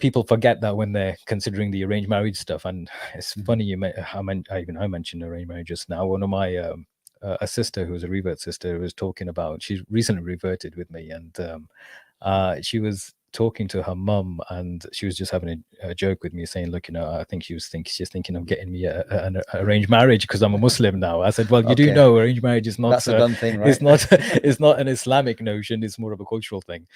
people forget that when they're considering the arranged marriage stuff. And it's funny, I mentioned arranged marriage just now. One of my a sister who's a revert sister was talking about, she's recently reverted with me, and she was talking to her mum, and she was just having a joke with me, saying, look, I think she's thinking of getting me an arranged marriage because I'm a Muslim now. I said, well, you do know arranged marriage is not, that's a done thing, right? It's not an Islamic notion, it's more of a cultural thing.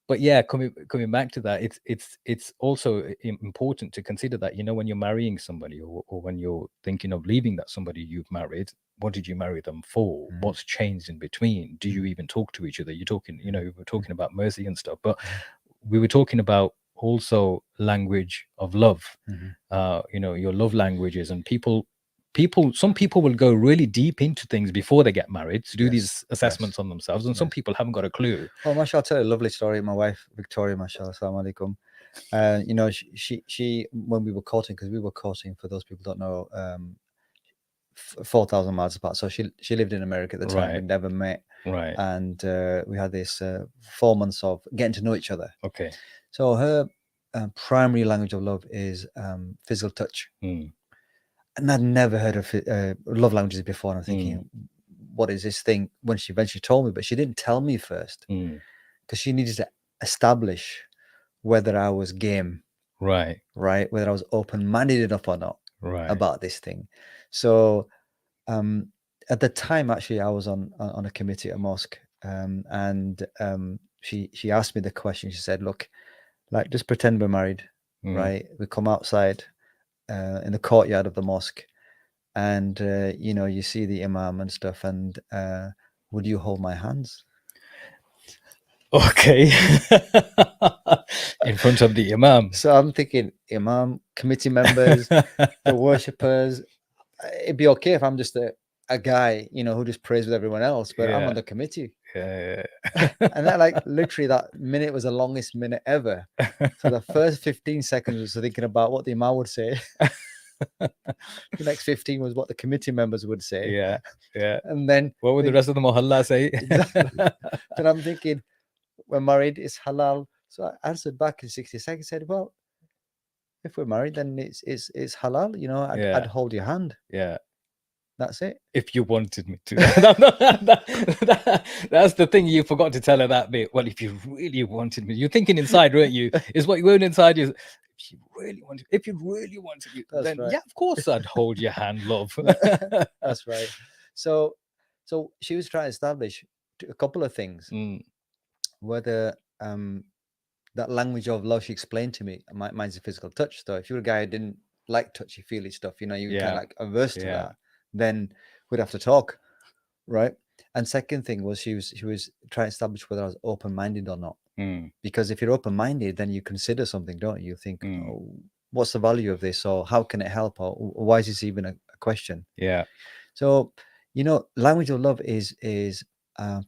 But yeah, coming back to that, it's also important to consider that, when you're marrying somebody, or when you're thinking of leaving that somebody you've married, what did you marry them for? What's changed in between? Do you even talk to each other? You're talking, we're talking about mercy and stuff, but we were talking about also language of love, your love languages. And some people will go really deep into things before they get married to do these assessments on themselves, and some people haven't got a clue. Well, mashallah, I'll tell you a lovely story. My wife Victoria, mashallah, assalamu alaikum. She when we were courting, because we were courting, for those people who don't know, 4,000 miles apart. So she lived in America at the time. Right. We never met, Right. and we had this 4 months of getting to know each other. Okay. So her primary language of love is physical touch. And I'd never heard of love languages before. And I'm thinking, what is this thing? When she eventually told me, but she didn't tell me first, because she needed to establish whether I was game, right, whether I was open-minded enough or not, about this thing. So at the time, actually, I was on a committee at a mosque, and she asked me the question. She said, look, like, just pretend we're married, right? We come outside in the courtyard of the mosque, and you see the imam and stuff, and would you hold my hands? Okay. In front of the imam. So I'm thinking, imam, committee members, the worshippers, it'd be okay if I'm just a guy, who just prays with everyone else, but I'm on the committee. Yeah. And that, like, literally that minute was the longest minute ever. So the first 15 seconds was thinking about what the imam would say. The next 15 was what the committee members would say. Yeah. And then what would the rest of the mohalla say? Exactly. Then I'm thinking, we're married, it's halal. So I answered back in 60 seconds, said, well, if we're married, then it's halal, I'd hold your hand. Yeah. That's it. If you wanted me to. That's the thing, you forgot to tell her that bit. Well, if you really wanted me, you're thinking inside, weren't you? Is what you weren't inside you. If you really wanted me, then right. Yeah, of course I'd hold your hand, love. That's right. So she was trying to establish a couple of things. Whether that language of love she explained to me, mine's a physical touch. So if you're a guy who didn't like touchy-feely stuff, you kind of like averse to that, then we'd have to talk, right? And second thing was she was trying to establish whether I was open-minded or not. Because if you're open-minded, then you consider something, don't you? You think, oh, what's the value of this, or how can it help, or why is this even a question? Yeah. So language of love is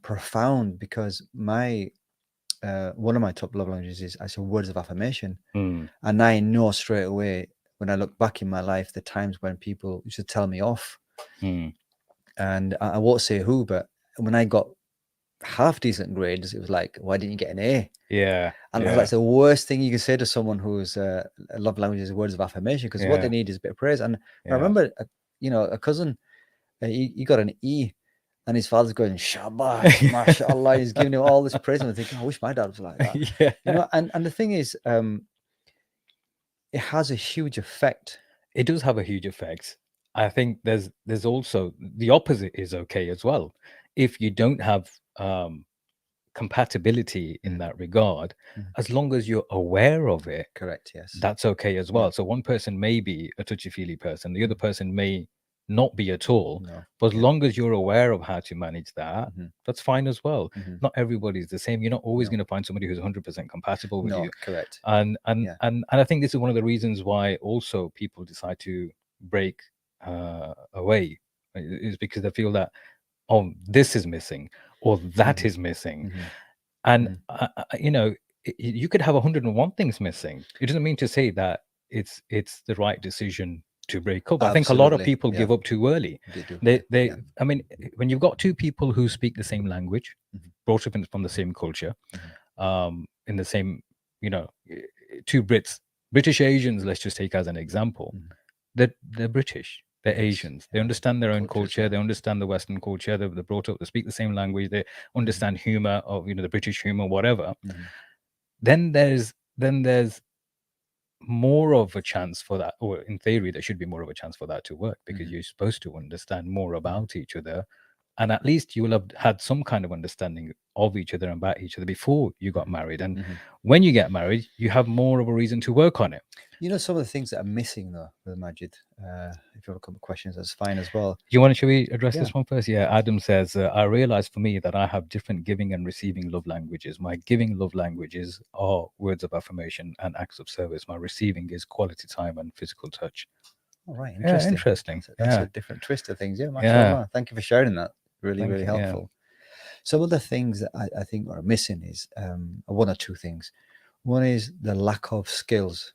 profound, because my one of my top love languages is actually words of affirmation. And I know straight away, when I look back in my life, the times when people used to tell me off. And I won't say who, but when I got half decent grades, it was like, why didn't you get an A? Yeah. And that's the worst thing you can say to someone who's love language is words of affirmation, because what they need is a bit of praise. And I remember, a cousin, he got an E. And his father's going, shabash, mashallah. He's giving him all this praise. And I'm thinking, I wish my dad was like that. Yeah. And the thing is, it has a huge effect. It does have a huge effect. I think there's also the opposite is okay as well. If you don't have compatibility in that regard, as long as you're aware of it, Correct. Yes. that's okay as well. So one person may be a touchy-feely person, the other person may not be at all. No. But as long as you're aware of how to manage that, that's fine as well. Not everybody's the same. You're not always No. going to find somebody who's 100% compatible with No. you. Correct. And I think this is one of the reasons why also people decide to break away, is because they feel that, oh, this is missing or that is missing. And you know, you could have 101 things missing. It doesn't mean to say that it's the right decision to break up. I think a lot of Absolutely. people give up too early. They do. They I mean, when you've got two people who speak the same language, brought up from the same culture, in the same, you know, two British Asians, let's just take as an example, they're British. They're Asians. They understand their own culture. They understand the Western culture. They're brought up. They speak the same language. They understand humor, of, you know, the British humor, whatever. Then there's more of a chance for that, or in theory, there should be more of a chance for that to work, because you're supposed to understand more about each other, and at least you will have had some kind of understanding of each other and about each other before you got married. And when you get married, you have more of a reason to work on it. You know, some of the things that are missing though with Majid, if you want a couple of questions, that's fine as well. Should we address this one first? Yeah, Adam says, I realized for me that I have different giving and receiving love languages. My giving love languages are words of affirmation and acts of service. My receiving is quality time and physical touch. All right, interesting. Yeah, interesting. That's a different twist of things. Yeah, mashallah. Thank you for sharing that. Really helpful. Some of the things that I think are missing is one or two things. One is the lack of skills.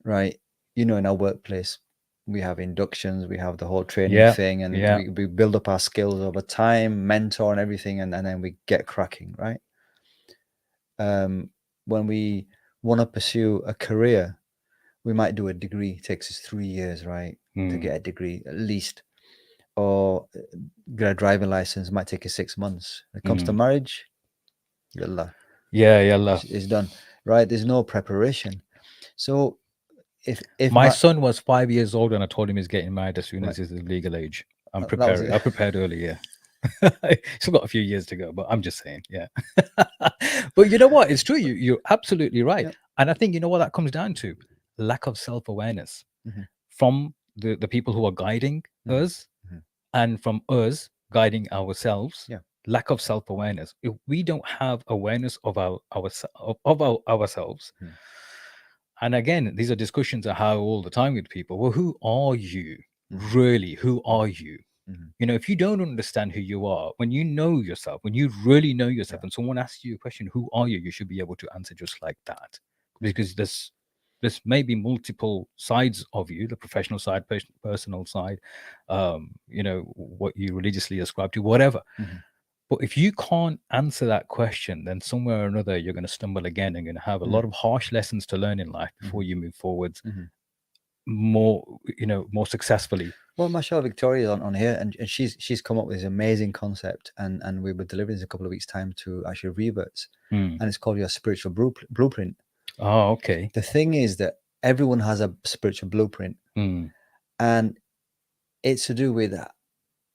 Right, you know, in our workplace we have inductions, we have the whole training thing, and we build up our skills over time, mentor and everything, and then we get cracking, right? When we want to pursue a career, we might do a degree. It takes us 3 years, right, to get a degree at least, or get a driving license, might take us 6 months. When it comes to marriage, yallah, it's done, right? There's no preparation. So if my son was 5 years old and I told him he's getting married as soon as he's of legal age, I'm prepared. I prepared early, yeah. Still got a few years to go, but I'm just saying, yeah. But you know what? It's true. You're absolutely right. And I think, you know what that comes down to? Lack of self-awareness from the people who are guiding us, and from us guiding ourselves. Lack of self-awareness. If we don't have awareness of ourselves, and again, these are discussions I have all the time with people. Well, who are you? Really, who are you? You know, if you don't understand who you are, when you know yourself, when you really know yourself, and someone asks you a question, who are you? You should be able to answer just like that, because there's maybe multiple sides of you: the professional side, personal side, you know, what you religiously ascribe to, whatever. But if you can't answer that question, then somewhere or another you're going to stumble again and going to have a lot of harsh lessons to learn in life before you move forwards more, you know, more successfully. Well, mashallah, Victoria's on here, and she's come up with this amazing concept, and we will deliver this in a couple of weeks' time to actually reverts, and it's called your spiritual blueprint. Oh, okay. The thing is that everyone has a spiritual blueprint, and it's to do with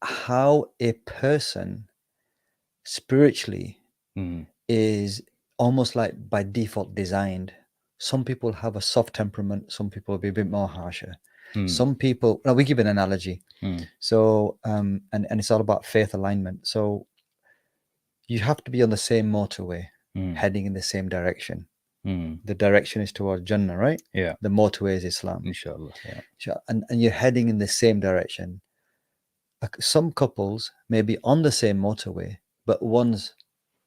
how a person spiritually is almost like by default designed. Some people have a soft temperament, some people will be a bit more harsher. Some people, we give an analogy. So and it's all about faith alignment. So you have to be on the same motorway, heading in the same direction. The direction is towards Jannah, right? Yeah. The motorway is Islam. Inshallah. Yeah. And you're heading in the same direction. Some couples may be on the same motorway, but one's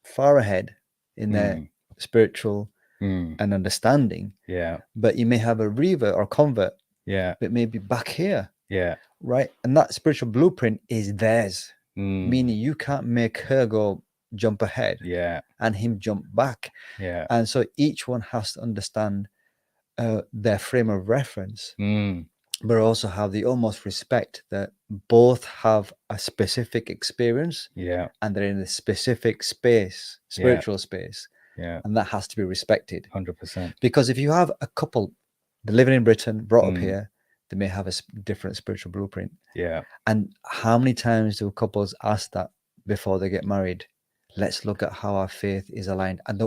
far ahead in their spiritual and understanding. Yeah. But you may have a revert or convert. Yeah. But maybe back here. Yeah. Right. And that spiritual blueprint is theirs. Meaning you can't make her go jump ahead. Yeah. And him jump back. Yeah. And so each one has to understand their frame of reference. But also how they almost respect that both have a specific experience. Yeah. And they're in a specific space, spiritual space. Yeah. And that has to be respected. 100%. Because if you have a couple living in Britain, brought up here, they may have a different spiritual blueprint. Yeah. And how many times do couples ask that before they get married? let's look at how our faith is aligned. And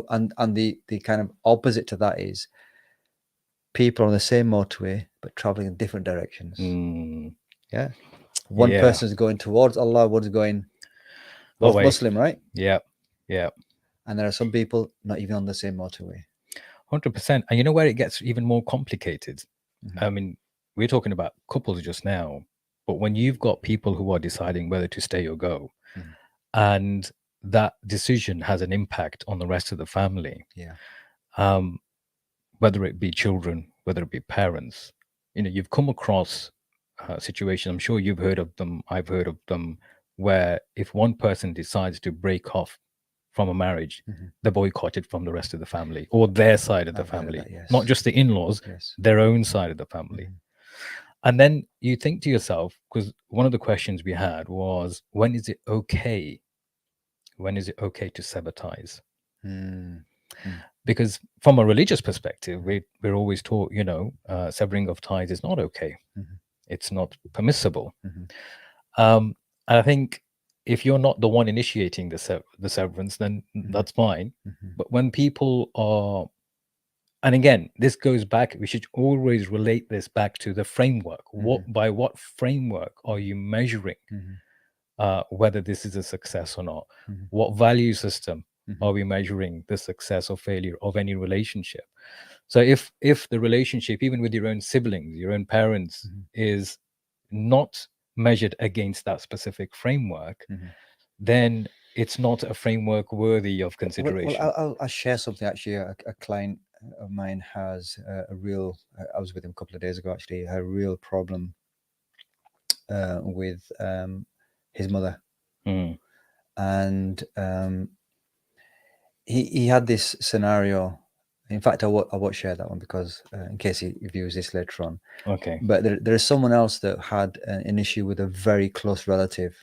the kind of opposite to that is people on the same motorway but traveling in different directions. Yeah. One person is going towards Allah, one's going both Muslim, right? Yeah. And there are some people not even on the same motorway. 100%. And you know where it gets even more complicated? I mean, we're talking about couples just now, but when you've got people who are deciding whether to stay or go, and that decision has an impact on the rest of the family, whether it be children, whether it be parents, you've come across situations, I'm sure you've heard of them, I've heard of them, where if one person decides to break off from a marriage, they're boycotted from the rest of the family or their side of the family, not just the in-laws, their own side of the family. And then you think to yourself, because one of the questions we had was, when is it okay to sever ties? Because from a religious perspective, we're always taught, severing of ties is not okay. It's not permissible. And I think if you're not the one initiating the severance, then that's fine. But when people are, and again, this goes back, we should always relate this back to the framework. By what framework are you measuring whether this is a success or not? What value system are we measuring the success or failure of any relationship? So if the relationship, even with your own siblings, your own parents, is not measured against that specific framework, then it's not a framework worthy of consideration. Well, I'll share something. Actually, a client of mine has a real, I was with him a couple of days ago, actually, a real problem with his mother. And he had this scenario. In fact, I won't share that one because in case he views this later on. Okay. But there is someone else that had an issue with a very close relative.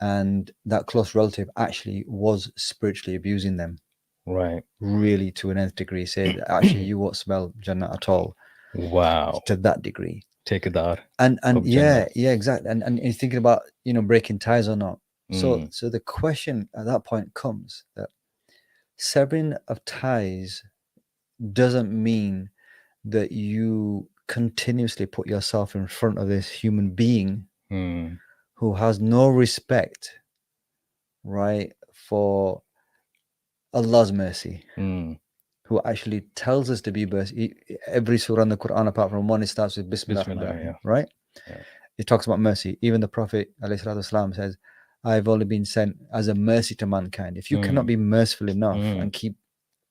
And that close relative actually was spiritually abusing them. Right. Really to an nth degree. Said, actually, you won't smell Jannah at all. Wow. To that degree. Take it out. And yeah, exactly. And you're thinking about, breaking ties or not. So the question at that point comes that severing of ties doesn't mean that you continuously put yourself in front of this human being who has no respect, right, for Allah's mercy, who actually tells us to be mercy. Every surah in the Quran, apart from one, it starts with Bismillah, right? Yeah. It talks about mercy. Even the Prophet ﷺ says, I've only been sent as a mercy to mankind. If you cannot be merciful enough and keep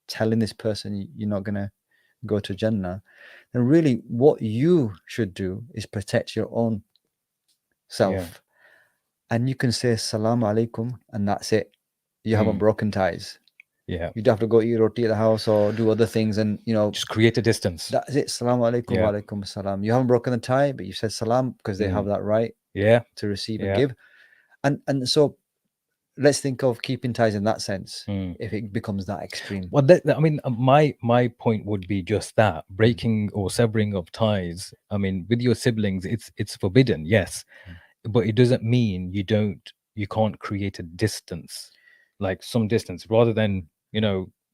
telling this person you're not going to go to Jannah, then really what you should do is protect your own self. Yeah. And you can say Salaam Alaikum and that's it. You haven't broken ties. Yeah. You don't have to go eat roti at the house or do other things and, just create a distance. That's it. Salaam Alaikum wa alaikum salam. You haven't broken the tie, but you said salam because they have that right to receive and give. And so let's think of keeping ties in that sense if it becomes that extreme. Well, I mean, my point would be just that breaking or severing of ties. I mean, with your siblings, it's forbidden, yes, but it doesn't mean you can't create a distance, like some distance, rather than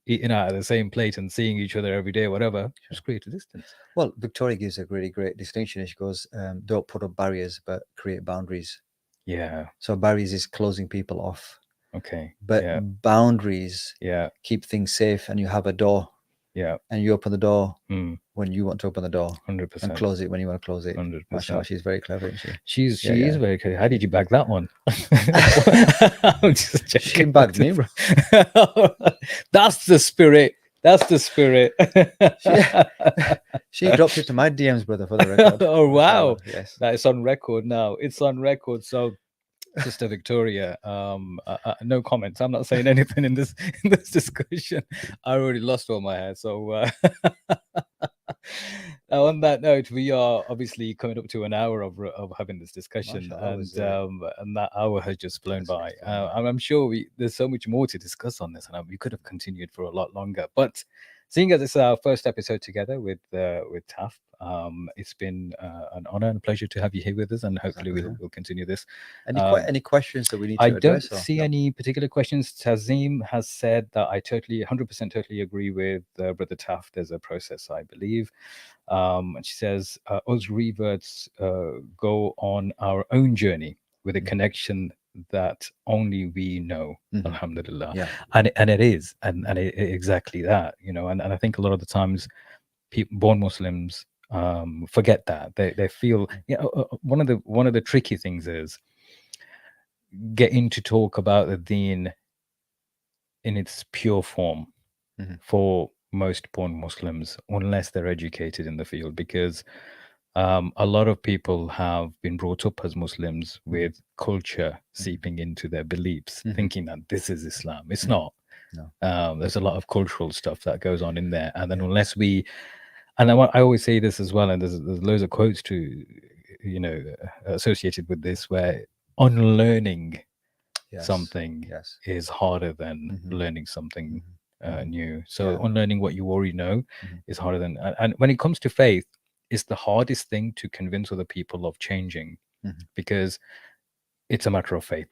eating out of the same plate and seeing each other every day, whatever. Just create a distance. Well, Victoria gives a really great distinction. She goes, "Don't put up barriers, but create boundaries." Yeah. So barriers is closing people off. Okay. But boundaries keep things safe, and you have a door. Yeah. And you open the door when you want to open the door. 100%. And close it when you want to close it. 100%. Mashallah, she's very clever, isn't she? She is very clever. How did you bag that one? I'm just checking. She bagged me, bro. That's the spirit. That's the spirit. She dropped it to my DMs, brother, for the record. Oh, wow. Yes. That is on record now. It's on record. So, Sister Victoria, no comments. I'm not saying anything in this discussion. I already lost all my hair. So now on that note, we are obviously coming up to an hour of having this discussion, and that hour has just flown by. I'm sure there's so much more to discuss on this, and we could have continued for a lot longer. But seeing as it's our first episode together with Taf, it's been an honor and a pleasure to have you here with us, and hopefully we'll continue this. Any questions that we need I to don't address? see any particular questions. Tazim has said that I 100% totally agree with Brother Taf. There's a process, I believe. And she says, us reverts go on our own journey with a connection that only we know. Alhamdulillah. Yeah. And it is, and exactly that, and I think a lot of the times people born Muslims forget that. They feel, one of the tricky things is getting to talk about the deen in its pure form for most born Muslims, unless they're educated in the field, because a lot of people have been brought up as Muslims with culture seeping into their beliefs, thinking that this is Islam. It's not. No. There's a lot of cultural stuff that goes on in there, and then unless we, and I always say this as well, and there's loads of quotes to, associated with this, where unlearning something is harder than learning something new. So unlearning what you already know is harder than, and when it comes to faith, it's the hardest thing to convince other people of changing, because it's a matter of faith.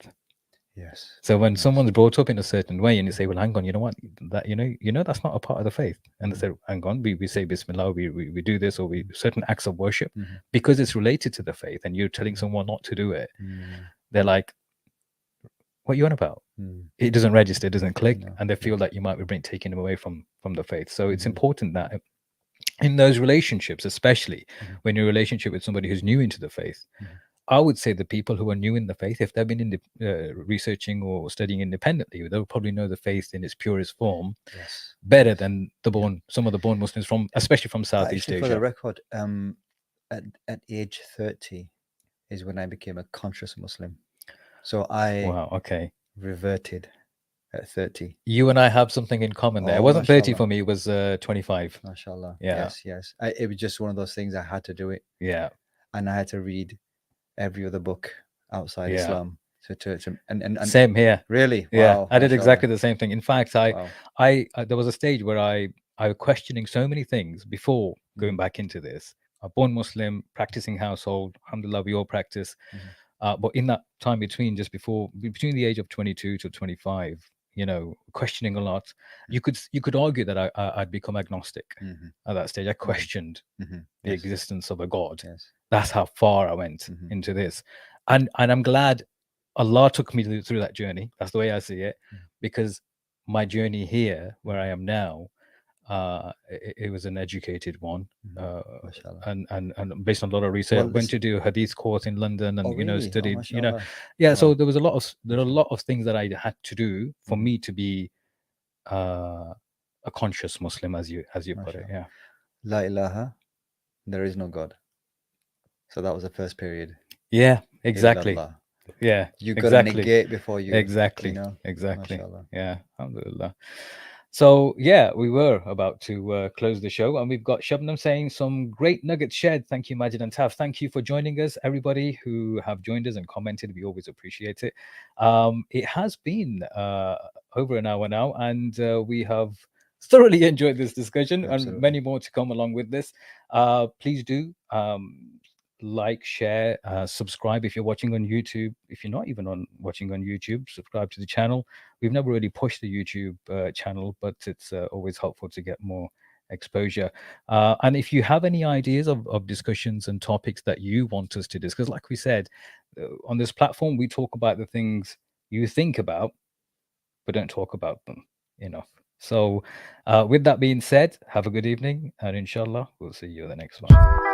Yes. So when someone's brought up in a certain way, and you say, well, hang on, you know what, that that's not a part of the faith, and they say, hang on, we say Bismillah, we do this, or we certain acts of worship because it's related to the faith, and you're telling someone not to do it, they're like, what are you on about? It doesn't register, it doesn't click, and they feel that you might be taking them away from the faith. So it's important that in those relationships, especially when you're in a relationship with somebody who's new into the faith, I would say the people who are new in the faith, if they've been in the, researching or studying independently, they'll probably know the faith in its purest form better than some of the born Muslims from, especially from Southeast Asia. For the record, at age 30 is when I became a conscious Muslim. So I reverted at 30. You and I have something in common there. It wasn't 30 for me, it was 25. MashaAllah. Yeah. Yes. It was just one of those things, I had to do it. Yeah. And I had to read every other book outside Islam. And same here. Really? Yeah. Wow. I did exactly the same thing. In fact, I there was a stage where I was questioning so many things before going back into this. A born Muslim, practicing household, alhamdulillah, we all practice. But in that time between the age of 22 to 25, questioning a lot, you could argue that I'd become agnostic at that stage. I questioned the existence of a God. That's how far I went into this, and I'm glad Allah took me through that journey. That's the way I see it, because my journey here, where I am now, it was an educated one, and based on a lot of research. I went to do a hadith course in London, and studied. So there was a lot of things that I had to do for me to be a conscious Muslim, as you put it. Yeah. La ilaha, there is no God. So that was the first period. Yeah, exactly. Illallah. Yeah, you got to negate before you. Exactly. Exactly. Yeah, alhamdulillah. So yeah, we were about to close the show, and we've got Shabnam saying some great nuggets shared. Thank you, Majid and Taf. Thank you for joining us, everybody who have joined us and commented. We always appreciate it. It has been over an hour now, and we have thoroughly enjoyed this discussion. Absolutely. And many more to come along with this. Please do like, share, subscribe if you're watching on YouTube. If you're not even watching on YouTube, subscribe to the channel. We've never really pushed the YouTube channel, but it's always helpful to get more exposure. And if you have any ideas of discussions and topics that you want us to discuss, like we said, on this platform, we talk about the things you think about, but don't talk about them enough. So with that being said, have a good evening, and inshallah, we'll see you in the next one.